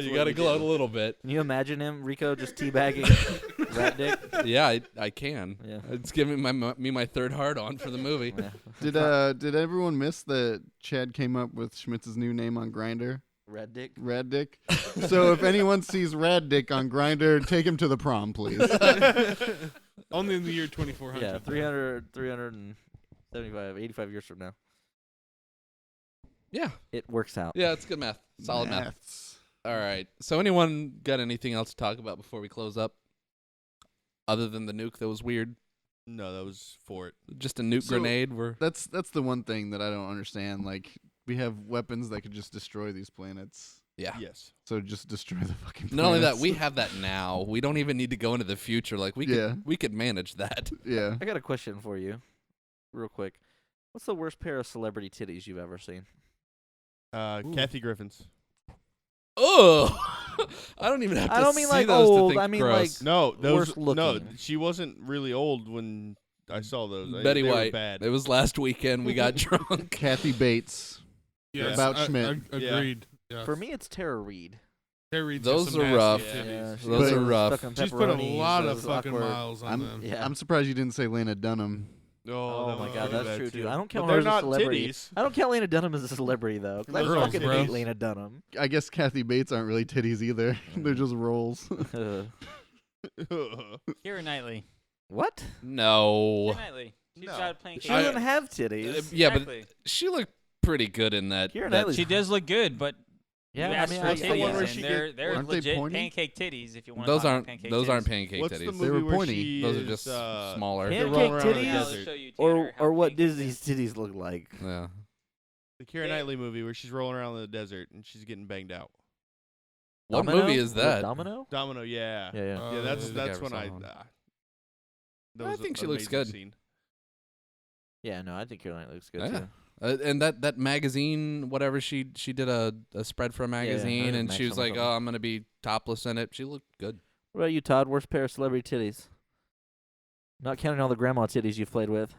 You got to gloat a little bit. Can you imagine him, Rico, just teabagging Rat Dick? Yeah, I can. Yeah. It's giving me my third hard on for the movie. Yeah. Did everyone miss that Chad came up with Schmitz's new name on Grindr? Rat Dick? Rad Dick. So if anyone sees Rad Dick on Grindr, take him to the prom, please. Only in the year 2400. Yeah, 375, 85 years from now. Yeah. It works out. Yeah, it's good math. Solid math. Maths. All right. So anyone got anything else to talk about before we close up? Other than the nuke that was weird? No, that was for it. Just a nuke So- grenade? That's the one thing that I don't understand. Like, we have weapons that could just destroy these planets. Yeah. Yes. So just destroy the fucking planets. Not only that, we have that now. We don't even need to go into the future. Like Yeah. we could manage that. Yeah. I got a question for you, real quick. What's the worst pair of celebrity titties you've ever seen? Kathy Griffin's. Oh, I don't even have to I don't mean see like those to old. think I mean gross. No, those Worst looking. no. She wasn't really old when I saw those. Betty they were White. bad. It was last weekend. We got drunk. Kathy Bates. Yes, About I- Schmidt. Yeah. Agreed. Yeah. For me, it's Tara Reid. Terry did Those some are nasty rough. titties. she Those was are rough. stuck on She's put a pepperonis, lot of those fucking awkward- miles on I'm them. Yeah. I'm surprised you didn't say Lena Dunham. Oh, Oh my God, do that's that true too. I don't But count they're her as a not celebrity. titties. I don't count Lena Dunham as a celebrity though. 'Cause I Girls, fucking bro. hate Lena Dunham. I guess Kathy Bates aren't really titties either. They're just rolls. Keira Knightley. What? No. Keira Knightley. She's No. got pancakes. She doesn't have titties. Yeah, but Exactly. she looked pretty good in that. Keira that- Knightley's She does look good, but Yeah, you I asked mean, for I- What's the one titties, where and she they're get- they're Aren't they legit pointy? pancake titties. If you want those to aren't pancake those titties. aren't pancake What's titties. the They movie were where pointy. she Those are is, just smaller. Pan- they're rolling Pancake around in the titties? I'll desert? show you, or Tanner, how or what pancakes does these titties look like? Yeah. The Keira Knightley movie where she's rolling around in the desert and she's getting banged out. What Domino? movie is Was it that? Domino? Domino, yeah. Yeah, yeah. Yeah, that's I think I that's ever when saw I. one. That I was think an she looks amazing good. Scene. Yeah, no, I think Keira Knightley looks good Yeah. too. And that magazine, whatever she did a spread for a magazine, I and think she was Maxim or like, something. "Oh, I'm gonna be topless in it." She looked good. What about you, Todd? Worst pair of celebrity titties? Not counting all the grandma titties you've played with.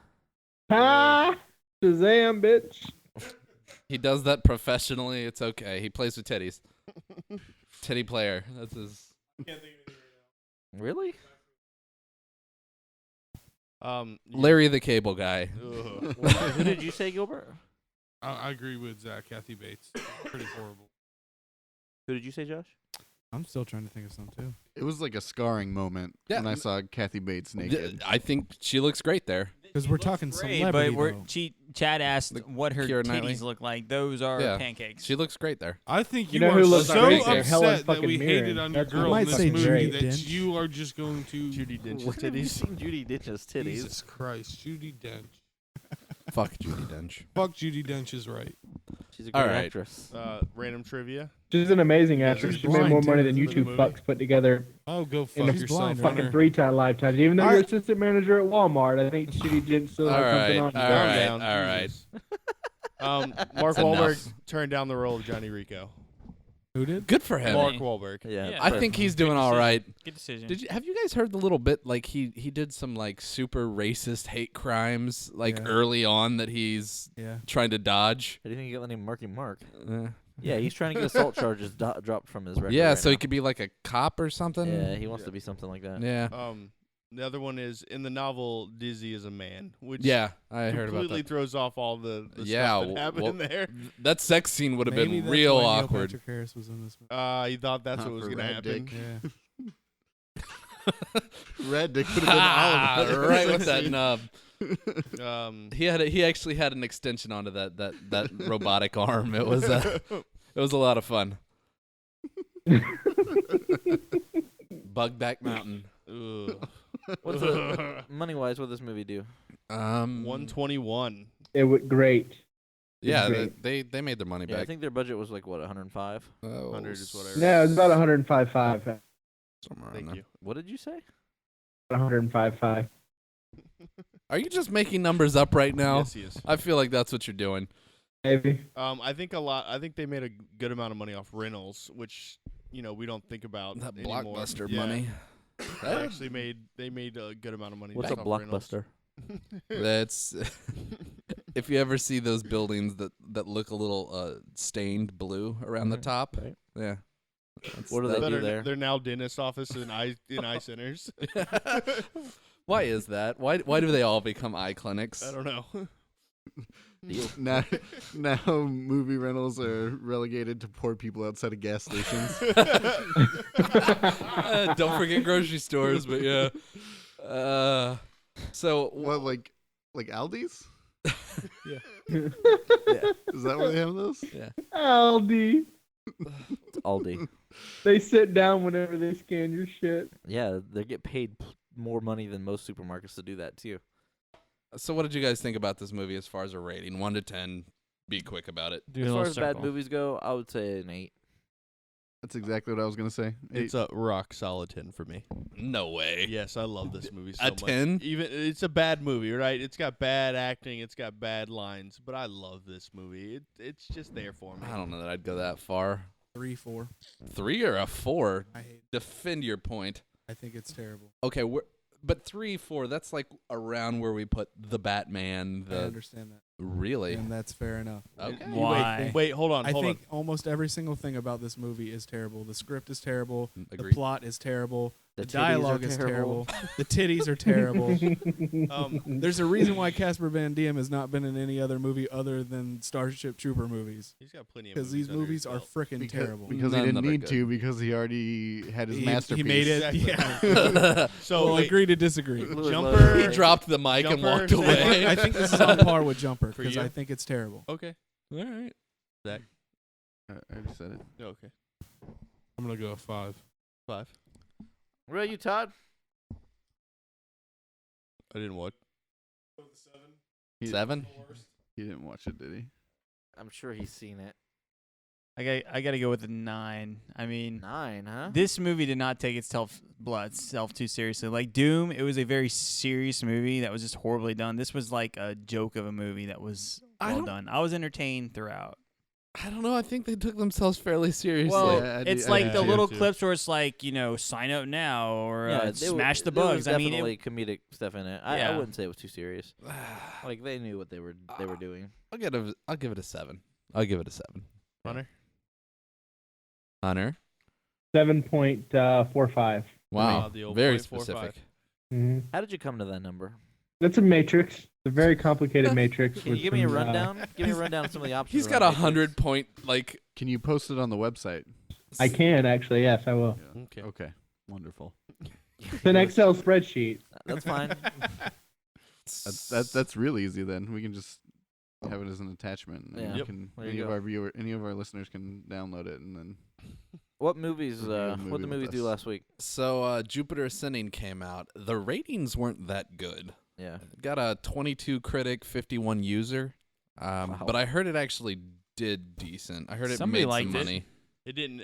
Ha! Shazam, bitch. He does that professionally. It's okay. He plays with titties. Titty player. That's his. Really? Larry the Cable Guy. Ugh. Who did you say, Gilbert? I agree with Zach. Kathy Bates. Pretty horrible. Who did you say, Josh? I'm still trying to think of some too. It was like a scarring moment Yeah. when I saw Kathy Bates naked. I think she looks great there. Because we're talking Great, celebrity, but though. Chad asked The what her Keira titties Knightley? look like. Those are Yeah. pancakes. She looks great there. I think You you, know are who looks so great there? Helen upset that fucking we hated Mirren. on your That's girl what in I'd this say movie Judi that Dench. you are just going to. Judy Dench's When have you titties. seen Judy Dench's titties? Jesus Christ, Judy Dench. Fuck Judi Dench. Fuck Judy Dench is right. She's a great All right. actress. Random trivia. She's an amazing actress. she's She made blind, more too. money than you Look at two the movie. fucks put together Oh, go in fuck the She's yourself, blind, fucking Hunter. 3-time lifetimes. Even though you're I- assistant manager at Walmart, I think Shitty Dent still All has right. something All on you. right. Calm down, All right. Jesus. Mark That's Wahlberg enough. turned down the role of Johnny Rico. Who did? Good for him. Mark Hey. Wahlberg. Yeah, Yeah. I but- think he's Good doing all decision. right. Good decision. Did you have you guys heard the little bit like he did some like super racist hate crimes like Yeah. early on that he's Yeah. trying to dodge? How do you think you got the name Marky Mark? Uh, Yeah, he's trying to get assault charges dropped from his record. yeah, right so now. he could be like a cop or something. Yeah, he wants to be something like that. Yeah. The other one is in the novel Dizzy is a man, which Yeah, I heard about completely that. throws off all the Yeah, stuff that well- happened well- in there. That sex scene would have Maybe been that's real why Neil awkward. Patrick Harris was in this movie. He thought that's Not what was for going to Red happen. Dick. Yeah. Red Dick could have been Ah, all of it. right with that nub. Um, He actually had an extension onto that robotic arm. It was a lot of fun. Bugback Mountain. ugh. What's the money wise? What does this movie do? 121. It was great. Yeah, Great. they made their money Yeah, I back. think their budget was like what 105. 100 is what I No, it was about 105.5. Somewhere around Thank there. you. What did you say? 105.5. Are you just making numbers up right now? Yes, he is. I feel like that's what you're doing. Maybe. I think they made a good amount of money off rentals, which we don't think about That anymore. blockbuster Yeah. money. They made a good amount of money. What's just a off rentals. blockbuster? That's if you ever see those buildings that look a little stained blue around the Mhm. top. Right. Yeah. What do they That do are- there? They're now dentist offices and eye centers. Why is that? Why do they all become eye clinics? I don't know. now movie rentals are relegated to poor people outside of gas stations. Don't forget grocery stores, but yeah. So What, like Aldi's? Yeah. Is that where they have those? Yeah. Aldi. It's Aldi. They sit down whenever they scan your shit. Yeah, they get paid more money than most supermarkets to do that too. So what did you guys think about this movie as far as a rating? 1 to 10. Be quick about it. Do a As far little as bad circle. movies go, I would say an 8. That's exactly what I was gonna say. It's a rock solid 10 for me. No way. Yes, I love this movie so A much. 10? Even it's a bad movie, right? It's got bad acting, it's got bad lines, but I love this movie. It's just there for me. I don't know that I'd go that far. 3, 4. 3 or a 4? I hate. Defend your point. I think it's terrible. Okay, but 3, 4, that's like around where we put the Batman, I the understand that, really. and that's fair enough. Okay. Why? Wait, hold on, I hold think almost every single thing about this movie is terrible. The script is terrible. Agreed. The plot is terrible. The The titties are dialogue is terrible. terrible. The titties are terrible. on. There's a reason why Casper Van Diem has not been in any other movie other than Starship Trooper movies. He's got plenty of Because movies these under his movies are belt. freaking terrible. Because None he didn't that are need good. to, because he already had his He masterpiece. made it. Exactly. Yeah. So We'll wait, agree to disagree. Jumper. He dropped the mic and Jumper. walked away. I think this is on par with Jumper For because you? I think it's terrible. Okay. All right. Zach. I just said it. Okay. I'm gonna go a 5. 5. What about you, Todd? I didn't watch. He- 7? He didn't watch it, did he? I'm sure he's seen it. I got to go with a 9. I mean, 9, huh? this movie did not take itself too seriously. Like Doom, it was a very serious movie that was just horribly done. This was like a joke of a movie that was well done. I was entertained throughout. I don't know. I think they took themselves fairly seriously. Well, Yeah, I it's do- like I the do little too. clips where it's like, sign up now or Yeah, smash the there bugs. was I mean, definitely comedic stuff in it. I Yeah. wouldn't say it was too serious. Like they knew what they were doing. I'll give it a 7. I'll give it a 7. Hunter. Hunter. 7.45. Wow. the old Very 0.45. specific. Mm-hmm. How did you come to that number? That's a matrix. It's a very complicated matrix. Can you with give me a some, rundown? Give me a rundown of some of the options. He's got around 100 Matrix. point like. Can you post it on the website? I can actually. Yes, I will. Yeah. Okay. Okay. Wonderful. It's an Excel spreadsheet. That's fine. That's real easy then. We can just have it as an attachment. And Yeah. we Yep. can, There you go. any of our listeners can download it, and then What movies? Review a What movie the with movies do us. last week? So Jupiter Ascending came out. The ratings weren't that good. Yeah. Got a 22 critic, 51 user. Wow. But I heard it actually did decent. I heard it Somebody made liked some it. money. It didn't.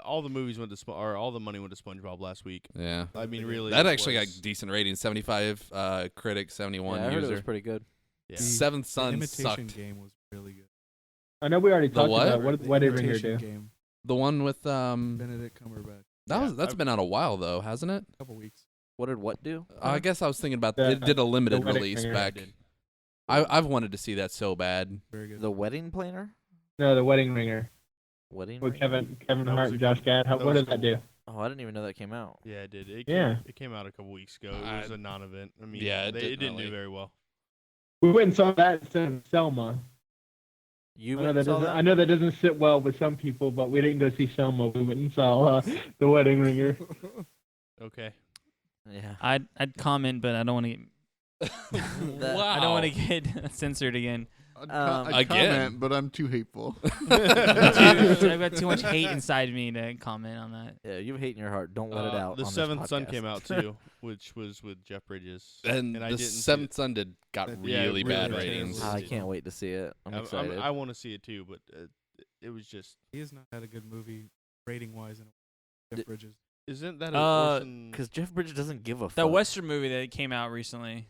All the movies went to all the money went to SpongeBob last week. Yeah. I mean, really. That it actually was- got decent ratings. 75 critic, 71 Yeah, I heard it user. was pretty good. Yeah. Seventh The Son Imitation sucked. Game was really good. I know we already The talked what? about what did Ringer Imitation do? Game. The one with Benedict Cumberbatch. that's I've- been out a while though, hasn't it? A couple weeks. What did what do? I guess I was thinking about The- it did a limited Wedding release Ringer. back. Did. I've wanted to see that so bad. Very good. The Wedding Planner? No, the Wedding Ringer Wedding with Ring? Kevin That Hart was and a Josh good- Gad. that What was did that cool. do? Oh, I didn't even know that came out. Yeah, it did. Yeah. It came out a couple weeks ago. It was I- a non-event. I mean, Yeah, it it didn't didn't really- do very well. We went and saw that instead of Selma. You I know went that and saw doesn't. that? I know that doesn't sit well with some people, but we didn't go see Selma. We went and saw the Wedding Ringer. Okay. Yeah. I'd comment, but I don't want to. That- I don't want to get censored again. I'd Again. comment, but I'm too hateful. I've got too much hate inside me to comment on that. Yeah, you have hate in your heart. Don't let it out. The on this Seventh Son podcast. came out too, which was with Jeff Bridges. And I the didn't see Seventh it. Son got Yeah, really bad really ratings. terrible. I can't wait to see it. I'm excited. I want to see it too, but it was just. He has not had a good movie rating wise in Jeff Did- Bridges. Isn't that Uh, worse than? Because Jeff Bridges doesn't give a fuck. That Western movie that came out recently.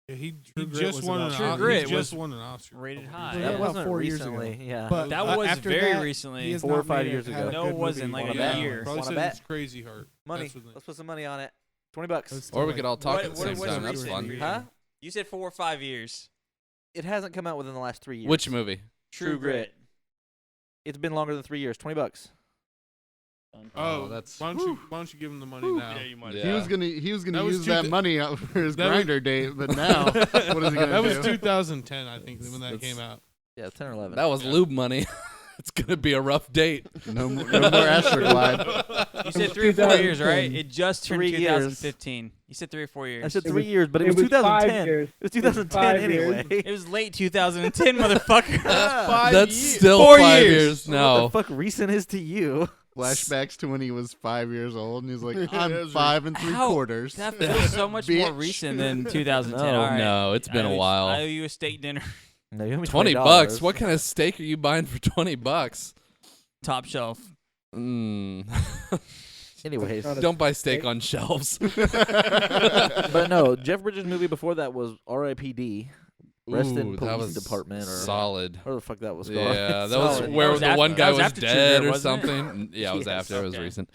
Yeah, he Grit just was won an about- True Oscar. Grit He was just won an Oscar. rated a couple high. years Yeah, That ago. about wasn't 4 years ago. recently. Yeah. But That was after very that, recently. he has 4 or not 5 made years had ago. a No, good it wasn't, movie like in a while. year. Probably Wanna said bet? it's Crazy Heart. Money. That's what the- Let's put some money on it. $20. It's still Or we like- could all talk What- at the what- same what's time. That's recent fun. for you? Huh? You said 4 or 5 years. It hasn't come out within the last 3 years. Which movie? True Grit. It's been longer than 3 years. $20. Oh, that's- why don't you give him the money now? Yeah, you might. Yeah. He was gonna That was use two that th- money out for his that was- grinder date, but now what is he gonna That do? was 2010, I think, when that That's- came out. Yeah, 10 or 11. That was lube money. It's gonna be a rough date. No more Astroglide. You said 3 or 4 years, 2010. right? It just turned 3 years. 2015. You said 3 or 4 years. I said It 3 was- years, but it was 5 2010. years. It was 2010 5 years. anyway. It was late 2010, motherfucker. That's years. still 4 5 years. years. What No. the fuck recent is to you? Flashbacks to when he was 5 years old, and he's like, That "I'm was 5 3/4." That feels so much more Bitch. recent than 2010. No. All right. No, it's been I a owe- while. I owe you a steak dinner. No, you owe me $20. $20. What kind of steak are you buying for $20? Top shelf. Anyways, Not a Don't buy steak on shelves. but no, Jeff Bridges' movie before that was R.I.P.D. Rest in Ooh, that Police was Department or solid. where the fuck that was called. Yeah, that was Solid. where That was the after- one that guy was was after True dead Grit, or wasn't it? something. Yeah, it was Yes. after. It was Okay. recent.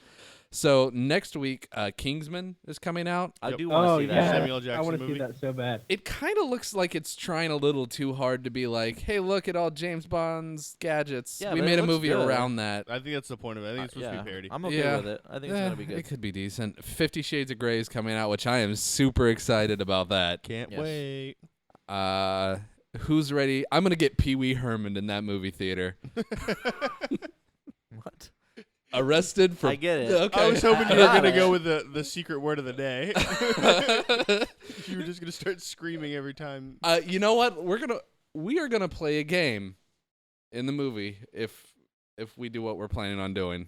So next week, Kingsman is coming out. I Yep. do want to Oh see that. yeah, Samuel I Jackson want to see movie. that so bad. It kind of looks like it's trying a little too hard to be like, hey, look at all James Bond's gadgets. Yeah, We but it made a looks movie good. around that. I think that's the point of it. I think it's supposed to be a parody. I'm okay Yeah. with it. I think it's Eh, gonna be good. It could be decent. 50 Shades of Grey is coming out, which I am super excited about that. Can't Yes. wait. Who's ready? I'm gonna get Pee Wee Herman in that movie theater. What? Arrested for. I get it. Okay. I was hoping you I were got gonna it. go with the secret word of the day. You were just gonna start screaming every time. You know what? We are gonna play a game in the movie if we do what we're planning on doing.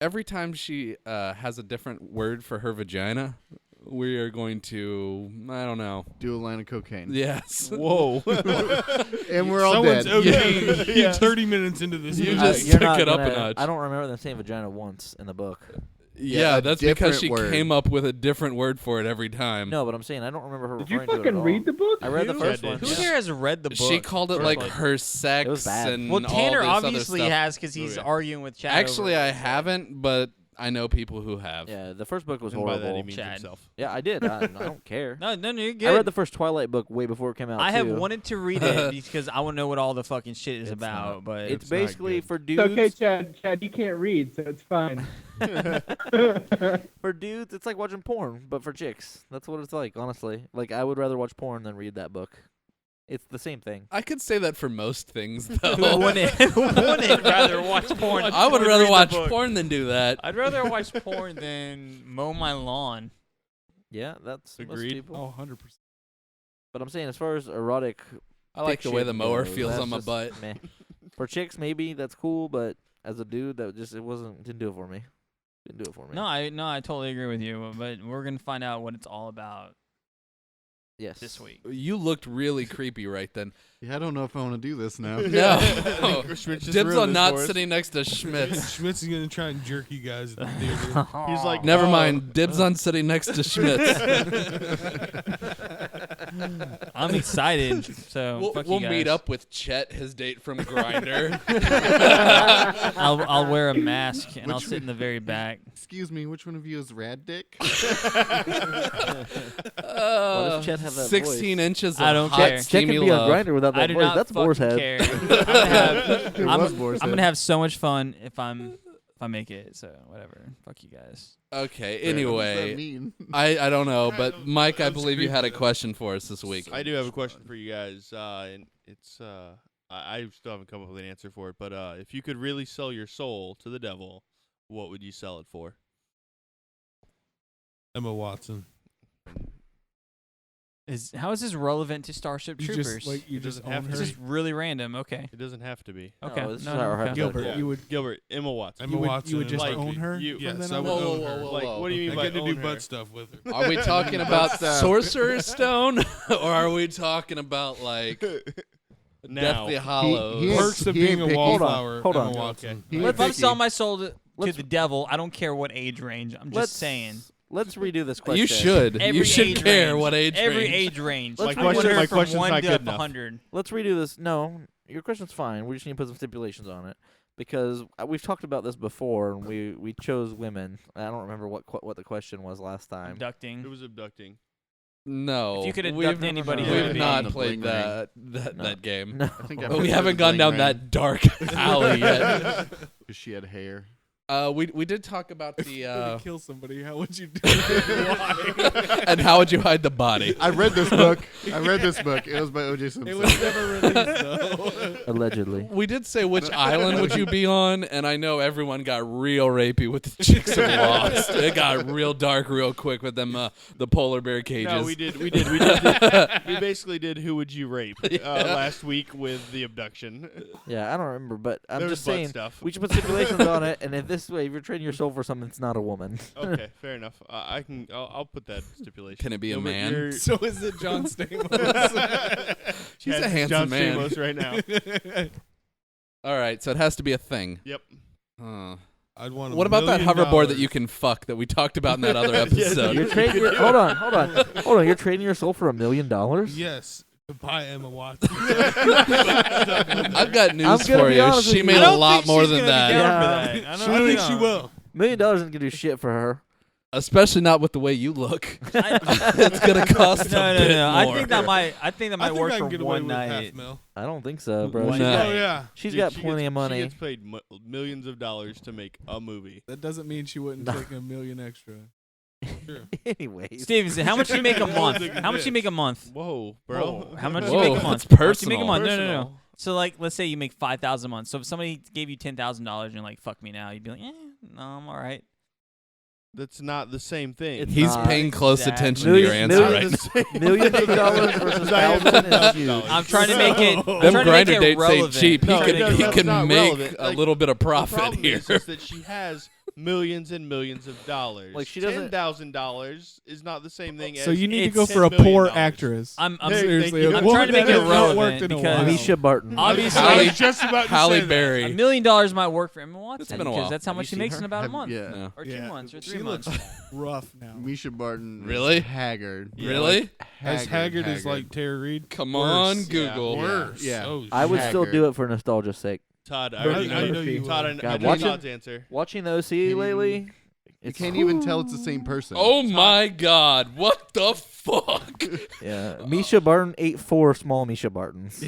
Every time she has a different word for her vagina, we are going to, I don't know. Do a line of cocaine. Yes. Whoa. And we're all Someone's dead. ODing Yeah. 30 minutes into this You movie. just You're took not it up a gonna- notch. I don't remember them saying vagina once in the book. Yeah, a that's because she different word. came up with a different word for it every time. No, but I'm saying I don't remember her Did you referring to it at fucking all. read the book? I read the Who? first Yeah, I one. did. Who yeah. here has read the book? She called it First like one. her sex It was bad. and Well, all Tanner this other obviously stuff. has because he's Oh, yeah. arguing with Chad. Actually, over I it. haven't, but I know people who have. Yeah, the first book was And by that he horrible. means Chad. himself. Yeah, I did. I don't care. No, you're good. I read the first Twilight book way before it came out. I have too. wanted to read it because I want to know what all the fucking shit is It's about. not. But It's It's not basically good. for It's dudes. okay, Chad, you can't read, so it's fine. For dudes, it's like watching porn, but for chicks. That's what it's like, honestly. Like I would rather watch porn than read that book. It's the same thing. I could say that for most things, who though. wouldn't rather watch porn? I would than rather read the watch book? porn than do that. I'd rather watch porn than mow my lawn. Yeah, that's most Agreed. people. Oh, 100%. But I'm saying as far as erotic, I like the way fiction the mower goes, feels that's on my just butt. meh. For chicks, maybe that's cool, but as a dude, that just didn't do it for me. Didn't do it for me. No, I totally agree with you. But we're gonna find out what it's all about Yes. this week. You looked really creepy right then. Yeah, I don't know if I want to do this now. No. Schmitz just Dibs ruined on this not for us. sitting next to Schmitz. Schmitz is gonna try and jerk you guys at the theater. He's like, Never "Oh." mind. Dibs on sitting next to Schmitz. I'm excited. So We'll, fuck we'll you meet guys. up with Chet, his date from Grinder. I'll wear a mask and I'll Which sit in the very back. Excuse me, which one of you is Rad Dick? Why does Chet have that 16 voice? inches of I don't hot, care. Chet steamy can be on love. Grindr without I that do voice. not That's Boar's fucking head. care. It I'm was Boar's I'm head. gonna have so much fun if I make it. So whatever. Fuck you guys. Okay, What does that anyway. mean? I don't know, but Mike, I I'm believe you had a screaming. question for us this week. I do have a question for you guys, and it's I still haven't come up with an answer for it. But if you could really sell your soul to the devil, what would you sell it for? Emma Watson. How is this relevant to Starship You Troopers? just like you It just doesn't have own to her. It's just really random. Okay. It doesn't have to be. Okay. No, this is No, our no, okay. hypothetical. Gilbert, Yeah. you would Gilbert, Emma Watson. Emma you would, Watson. you would just like own her. you- from Yes, then I on? would Whoa, own whoa, her. whoa, Like, whoa. what do you I mean by get to own do her? butt stuff with her. Are we talking about That's, Sorcerer's Stone, or are we talking about like Now. Deathly Hollows? he- Perks of he ain't being a picky. wallflower. Hold on. Emma Okay. Watson. He If ain't I'm picky. selling my soul to Let's- the devil, I don't care what age range. I'm just saying. Let's redo this question. You should. Every You should age care range. what age Every range. age range. Let's I redo wonder this. My from question's 1 not to good enough. 100. Let's redo this. No, your question's fine. We just need to put some stipulations on it because we've talked about this before, and we chose women. I don't remember what the question was last time. It Abducting. was abducting. No. If you could we've abduct anybody, who would it We've be? not The played bling that No. that game. No, I think I But we prefer haven't the gone bling down ring. that dark alley yet. 'Cause she had hair. We did talk about If you were the to kill somebody, how would you do it? Why? and how would you hide the body? I read this book. It was by O.J. Simpson. It was never released, though. allegedly. We did say which island would you be on, and I know everyone got real rapey with the chicks of Lost. It got real dark real quick with them the polar bear cages. No, we did. We basically did Who Would You Rape last week with the abduction. Yeah, I don't remember, but I'm There was just butt saying stuff. we should put stipulations on it, and if this way, if you're trading your soul for something, it's not a woman. Okay, fair enough. I'll put that stipulation. Can it be a Gilbert, man? you're- So is it John Stamos? He's Yeah, a it's handsome John man. Stamos right now. All right, so it has to be a thing. Yep. I'd want. What about that hoverboard that you $1,000,000. can fuck that we talked about in that other Yes. episode? You're trading your hold on. You're trading your soul for $1 million? Yes, to buy Emma Watson. I've got news I'm gonna for be you. honest with She you. made I a don't lot think more she's than gonna be that. down Yeah. for that. I don't I think know. she will. $1 million isn't gonna do shit for her. Especially not with the way you look. I- It's gonna cost no, a no, bit no. more. I think that might I think work I for can get away one with night. $500,000. I don't think so, bro. One She's night. got, Oh yeah. she's Dude, got she plenty gets- of money. She gets paid millions of dollars to make a movie. That doesn't mean she wouldn't No. take $1 million extra. Sure. Anyways. Stevenson, how much you make a month? How much you make a month? Whoa, bro. How much Whoa, you make a month? that's How much you make a personal. month? No, no, no. Personal. So like, let's say you make $5,000 a month. So if somebody gave you $10,000 and you're like, "Fuck me now," you'd be like, "No, I'm all right." That's not the same thing. It's He's not paying close exactly. attention to your answer right millions, now. millions of dollars versus I have thousands is huge. $10,000. I'm trying to make it. I'm Them trying to make grinder it dates ain't relevant. cheap. No, he no, can that's not make relevant. a Like, little bit of The profit problem here. is that she has millions and millions of dollars. Like, she doesn't- $10,000 is not the same thing as So you need to it's go for a $10 million. poor actress. I'm Hey, Seriously, thank you. a I'm woman trying to make that it has not worked relevant in a because- while. Misha Barton. Obviously, I Halle- was just about to Halle say that. Berry. $1 million might work for Emma Watson It's been a because while. that's how Have much you she seen makes her? in about a Have- month, yeah. or Yeah. 2 months, or She 3 months. looks rough now. Misha Barton. is Really? haggard. Yeah, Really? As haggard as like Tara Reid. Come Worse. on, Yeah. Google. Worse. Yeah. Oh, I would shit. still Haggard. do it for nostalgia's sake. Todd, I But already I know. know you Todd, would. I God, know watching- Todd's answer. Watching the OC Can't lately, You it's can't even tell it's the same person. Oh my God! What the fuck? yeah. Misha Barton ate 4 small Misha Bartons.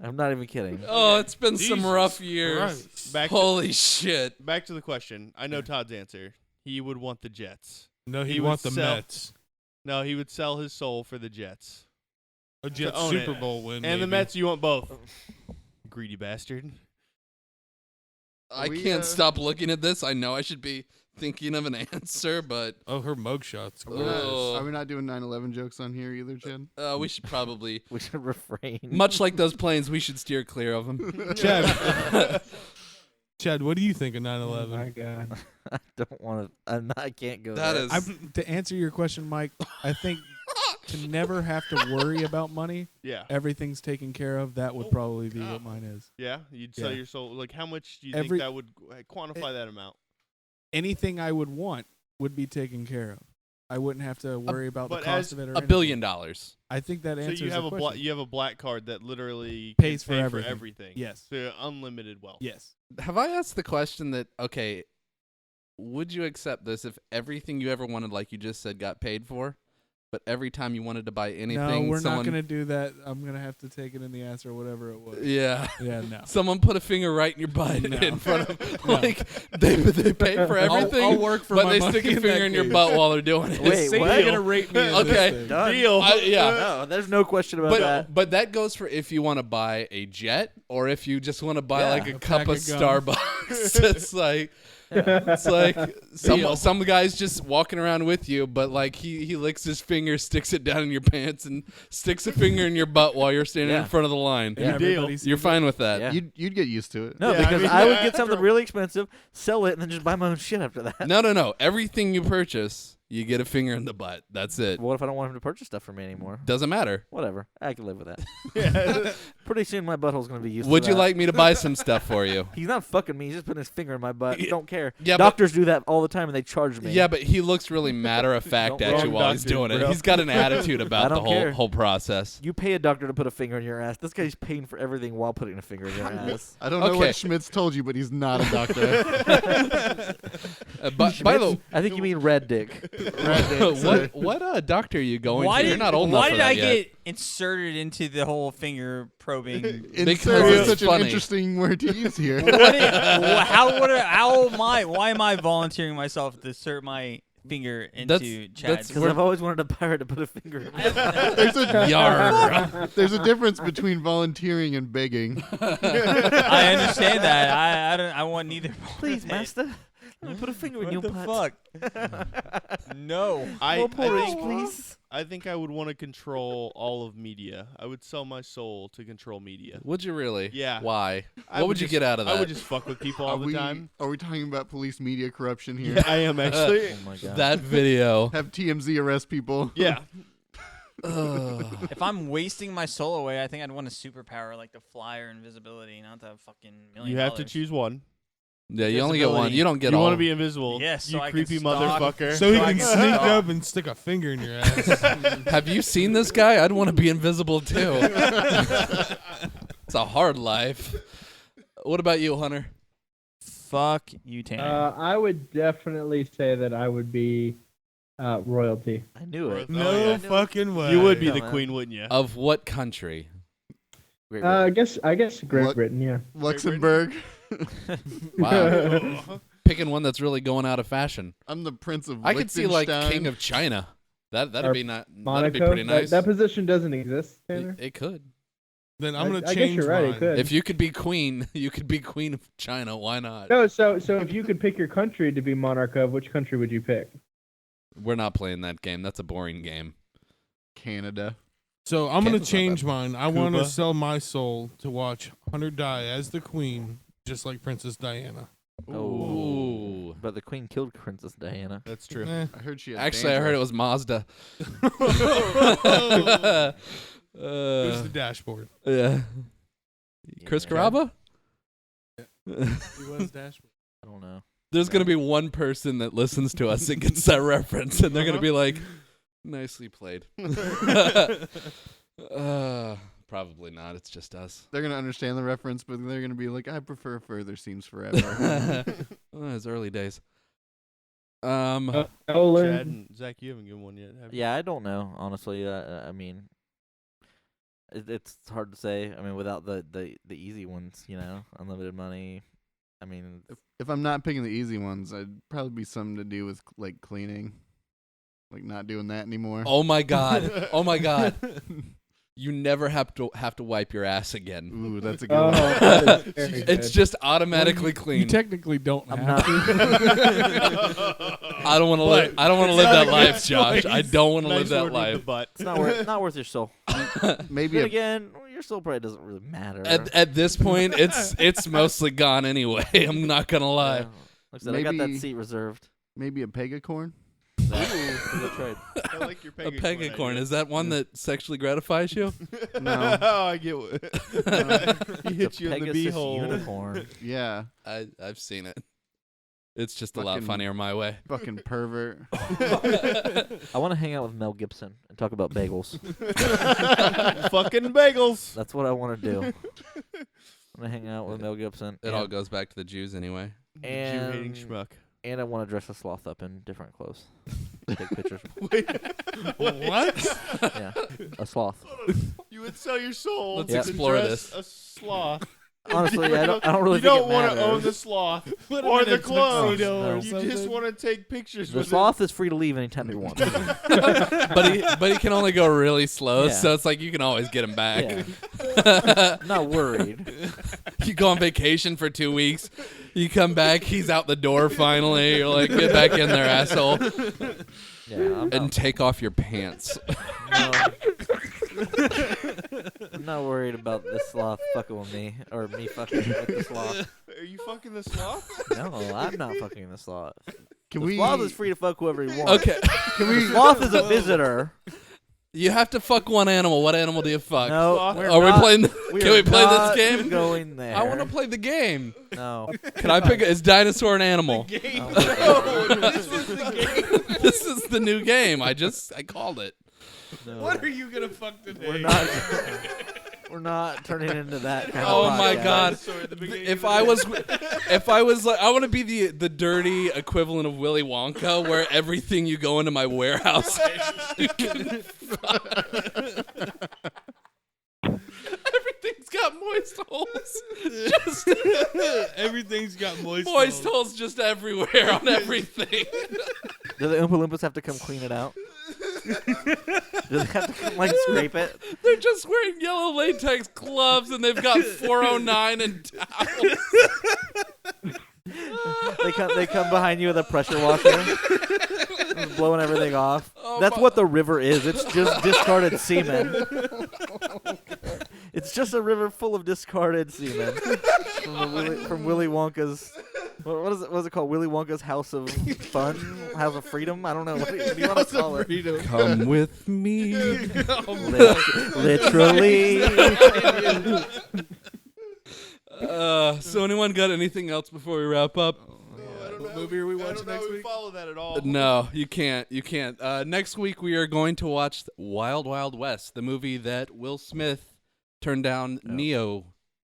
I'm not even kidding. Oh, it's been some Jesus rough years. Christ. Back to, Holy shit! back to the question. I know Todd's answer. He would want the Jets. No, He he would want the sell- Mets. No, he would sell his soul for the Jets. A Jets own it. Super Bowl win. And the maybe. Mets, you want both. Greedy bastard. I We, can't stop looking at this. I know I should be thinking of an answer, but Oh, her mugshots. Are we not doing 9/11 jokes on here either, Jen? we should probably, We should refrain. much like those planes, we should steer clear of them. Chad, Chad, what do you think of Oh 9/11? my god. I don't want to. I can't go That there. is- To answer your question, Mike, I think to never have to worry about money, Yeah. everything's taken care of. That would probably be what mine is. Yeah, you'd sell Yeah. your soul. Like, how much do you Every- think that would quantify that amount? Anything I would want would be taken care of. I wouldn't have to worry about the but cost as of it or $1 anything. billion. I think that So answers you have the a question. you have a black card that literally Pays can for pay everything. Yes. So unlimited wealth. Yes. Have I asked the question that, okay, would you accept this if everything you ever wanted, like you just said, got paid for? But every time you wanted to buy anything, No, we're someone, not going to do that. I'm going to have to take it in the ass or whatever it was. Yeah. Yeah, no. Someone put a finger right in your butt No. in front of, No. like, they pay for everything, I'll work for but my they money stick a in finger that in your case. butt while they're doing it. Wait, Say what? you're going to rate me in Okay. this thing. Done. Deal. Yeah. No, there's no question about that. But that goes for if you want to buy a jet or if you just want to buy Yeah. like a A cup pack of of gum. Starbucks. It's like some guy's just walking around with you, but like he licks his finger, sticks it down in your pants, and sticks a finger in your butt while you're standing Yeah. in front of the line. Yeah. Everybody You're fine with that. Yeah. You'd get used to it. No, Yeah, because I mean, I would yeah, get something after- really expensive, sell it, and then just buy my own shit after that. No. Everything you purchase, You get a finger in the butt. That's it. What if I don't want him to purchase stuff for me anymore? Doesn't matter. Whatever. I can live with that. Pretty soon my butthole's going to be used Would to you that. like me to buy some stuff for you? He's not fucking me. He's just putting his finger in my butt. Don't care. Yeah, Doctors do that all the time, and they charge me. Yeah, but he looks really matter of fact Don't at you wrong while he's doctor, doing it. bro. He's got an attitude I about the don't care. whole process. You pay a doctor to put a finger in your ass. This guy's paying for everything while putting a finger in your ass. I don't know Okay. what Schmitz told you, but he's not a doctor. By the I think you mean red dick. what doctor are you going Why to? You're did, not old enough why for did that I yet. get inserted into the whole finger probing? Because Insert it's is such funny. an interesting word to use here. Why am I volunteering myself to insert my finger into Chad's? Because I've always wanted a pirate to put a finger in my ass. There's a Yar. there's a difference between volunteering and begging. I understand that. I want neither. Please, master. Let me put a finger in your What butt. the fuck? No. More porridge, think, please. I think I would want to control all of media. I would sell my soul to control media. Would you really? Yeah. Why? I What would you just- get out of that? I would just fuck with people all the time. Are we talking about police media corruption here? Yeah, I am actually. Oh my god. That video. Have TMZ arrest people? Yeah. Ugh. If I'm wasting my soul away, I think I'd want a superpower like the fly or invisibility, not the fucking $1 million. You have to choose one. Yeah, you only get one. Invisibility. You don't get You all. want to be invisible. Yes, you so I can creepy stalk. motherfucker. So he I can can sneak stalk. up and stick a finger in your ass. Have you seen this guy? I'd want to be invisible too. It's a hard life. What about you, Hunter? Fuck you, Tanner. I would definitely say that I would be royalty. I knew it. Oh, No yeah. fucking way. You would be Yeah, the man. queen, wouldn't you? Of what country? Great I guess Great What? Britain, yeah. Luxembourg. Wow. Picking one that's really going out of fashion. I'm the prince of I could see like Liechtenstein. King of China. That'd Or be not. That'd Monaco. be pretty nice. That position doesn't exist, Tanner. It could. Then I'm gonna I change guess you're right. mine. It could. If you could be queen, you could be queen of China. Why not? No, so if you could pick your country to be monarch of, which country would you pick? We're not playing that game. That's a boring game. Canada. So I'm gonna Canada's not change bad. mine. I want to Cuba. sell my soul to watch Hunter die as the queen, just like Princess Diana. Ooh. But the queen killed Princess Diana. That's true. Eh. I heard she had Actually, I heard it was Mazda. Who's the dashboard? Yeah. Chris Yeah. Carrabba? He was dashboard. I don't know. There's going to be one person that listens to us and gets that reference, and they're going to be like, nicely played. Probably not. It's just us. They're gonna understand the reference, but they're gonna be like, "I prefer Further Seems Forever." It's early days. Nolan. Chad and Zach, you haven't given one yet, have you? Yeah, I don't know. Honestly, I mean, it's hard to say. I mean, without the easy ones, unlimited money. I mean, If I'm not picking the easy ones, I'd probably be something to do with like cleaning, like not doing that anymore. Oh my god. Oh my god. You never have to wipe your ass again. Ooh, that's a good Oh, one. that is very It's good. just automatically You clean. technically don't I'm have not. to. I don't want to live. I don't want to live that life, Josh. I don't want to live Nice that word with the life. butt. It's not worth your soul. Maybe Then a again, your soul probably doesn't really matter. At this point, it's mostly gone anyway. I'm not gonna lie. Yeah. Like I said, I got that Maybe- seat reserved. maybe a pegacorn. Good trade. I like your A pegacorn, is that one that sexually gratifies you? No. Oh, I get what. He hit you in the Pegasus beehole. unicorn. Yeah, I've seen it. It's just a lot Fucking- funnier my way. fucking pervert. I want to hang out with Mel Gibson and talk about bagels. Fucking bagels. That's what I want to do. I'm gonna hang out with Mel Gibson. It all goes back to the Jews anyway. Jew-hating And- schmuck. And I want to dress a sloth up in different clothes. Take pictures. What? Yeah, a sloth. You would sell your soul Let's to explore dress this. a sloth. Honestly, I don't really You think don't it want to matters. own the sloth Put him or in the a clothes. tuxedo or No. You something. just want to take pictures The with sloth is free to leave anytime he wants. but he can only go really slow, Yeah. so it's like you can always get him back. Yeah. Not worried. You go on vacation for 2 weeks, you come back, he's out the door finally. You're like, get back in there, asshole, Yeah, and take off your pants. I'm not worried about the sloth fucking with me or me fucking with the sloth. Are you fucking the sloth? No, I'm not fucking the sloth. Can The we? sloth is free to fuck whoever he wants. Okay. The sloth is a visitor. You have to fuck one animal. What animal do you fuck? No, Sloth. we're Are we not- playing? we Can are we play not this game? Going there. I want to play the game. No. Can I pick? Is dinosaur an animal? This was the game. This is the new game. I called it. No. What are you gonna fuck today? We're not. We're not turning into that kind Oh of my podcast. God! Dinosaur at the beginning If of I the was like, I want to be the dirty equivalent of Willy Wonka, where everything you go into my warehouse, you can everything's got moist holes. Just Everything's got moist. moist holes just everywhere on everything. Do the Oompa Loompas have to come clean it out? Do they have to come, like, scrape it? They're just wearing yellow latex gloves and they've got 409 and towels. They come behind you with a pressure washer, just blowing everything off. Oh That's my- what the river is. It's just discarded semen. It's just a river full of discarded semen from Willy Wonka's. What is it? What's it called? Willy Wonka's House of Fun, House of Freedom. I don't know. What do you want to call it? Come with me. Literally. So anyone got anything else before we wrap up? I don't What know. movie are we I watching don't know next if we week? follow that at all. No, you can't. You can't. Next week we are going to watch Wild Wild West, the movie that Will Smith turned down Neo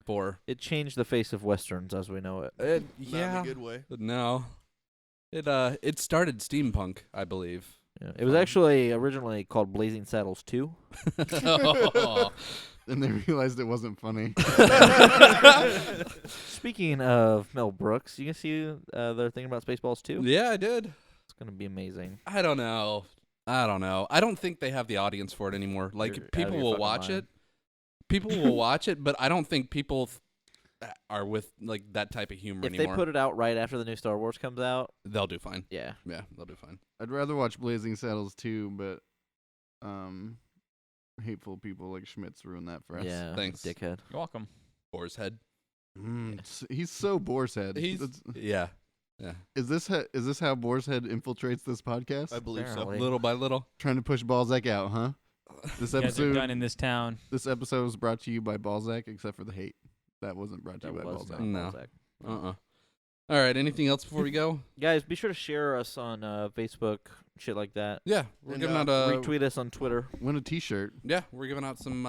for. It changed the face of westerns as we know it. Not in a good way. No. It started steampunk, I believe. Yeah. It was actually originally called Blazing Saddles 2. Oh. And they realized it wasn't funny. Speaking of Mel Brooks, you can see they're thinking about Spaceballs 2. Yeah, I did. It's going to be amazing. I don't know. I don't think they have the audience for it anymore. Like, You're out of people your will fucking watch mind. it. People will watch it, but I don't think people are with like that type of humor If anymore. they put it out right after the new Star Wars comes out, They'll do fine. yeah. Yeah, they'll do fine. I'd rather watch Blazing Saddles too, but hateful people like Schmitz ruin that for us. Yeah, Thanks. dickhead. You're welcome. Boar's head. He's so Boar's Head. Yeah. Is this how Boar's Head infiltrates this podcast? I believe Apparently. Little by little. Trying to push Balzac out, huh? This You guys are done episode in this town. this episode was brought to you by Balzac, except for the hate. That wasn't brought to That you by was Balzac. not No. Balzac. All right. Anything else before we go? Guys, be sure to share us on Facebook, shit like that. Yeah, we're And, giving out a Retweet us on Twitter. Win a T-shirt. Yeah, we're giving out some.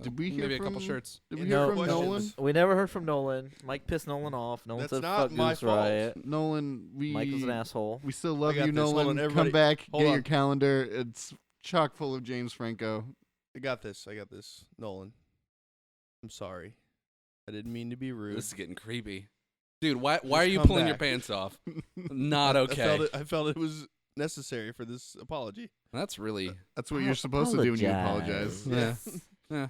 Did we hear maybe a couple from- shirts? Did we And hear no from questions. Nolan? We never heard from Nolan. Mike pissed Nolan off. Nolan That's said not fuck my Goose fault. Riot. Nolan, Mike was an asshole. we still love got you, this. Hold Nolan. on, Come everybody. back, Hold get on. your calendar. It's chock full of James Franco. I got this. Nolan. I'm sorry. I didn't mean to be rude. This is getting creepy, dude. Why Just are you come pulling your back. pants off? Not okay. I felt it was necessary for this apology. That's really That's what you're supposed to do when you apologize. Apologize. yeah.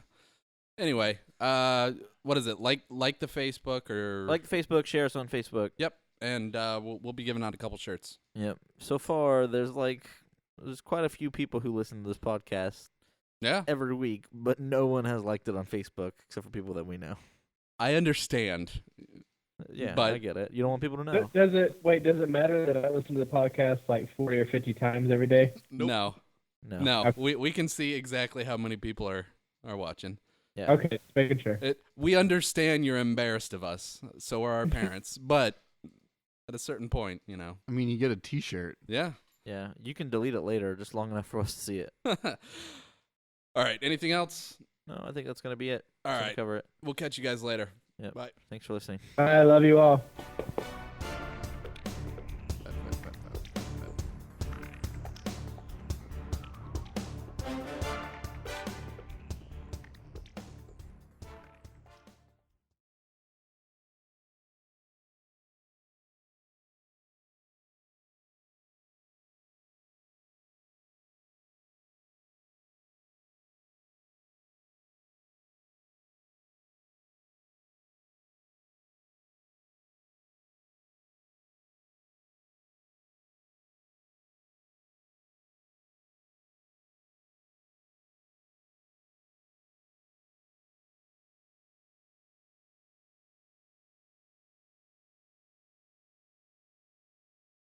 Anyway, what is it? Like the Facebook or Like Facebook, share us on Facebook. Yep, and we'll be giving out a couple shirts. Yep. So far, there's quite a few people who listen to this podcast Yeah, every week, but no one has liked it on Facebook except for people that we know. I understand. Yeah, But- I get it. You don't want people to know. Does it matter that I listen to the podcast like 40 or 50 times every day? Nope. No. We can see exactly how many people are watching. Yeah. Okay, just making sure. We understand you're embarrassed of us. So are our parents, but at a certain point, I mean, you get a T-shirt. yeah. Yeah. You can delete it later, just long enough for us to see it. All right. Anything else? No, I think that's gonna be it. All That's gonna right. cover it. We'll catch you guys later. Yep. Bye. Thanks for listening. I love you all.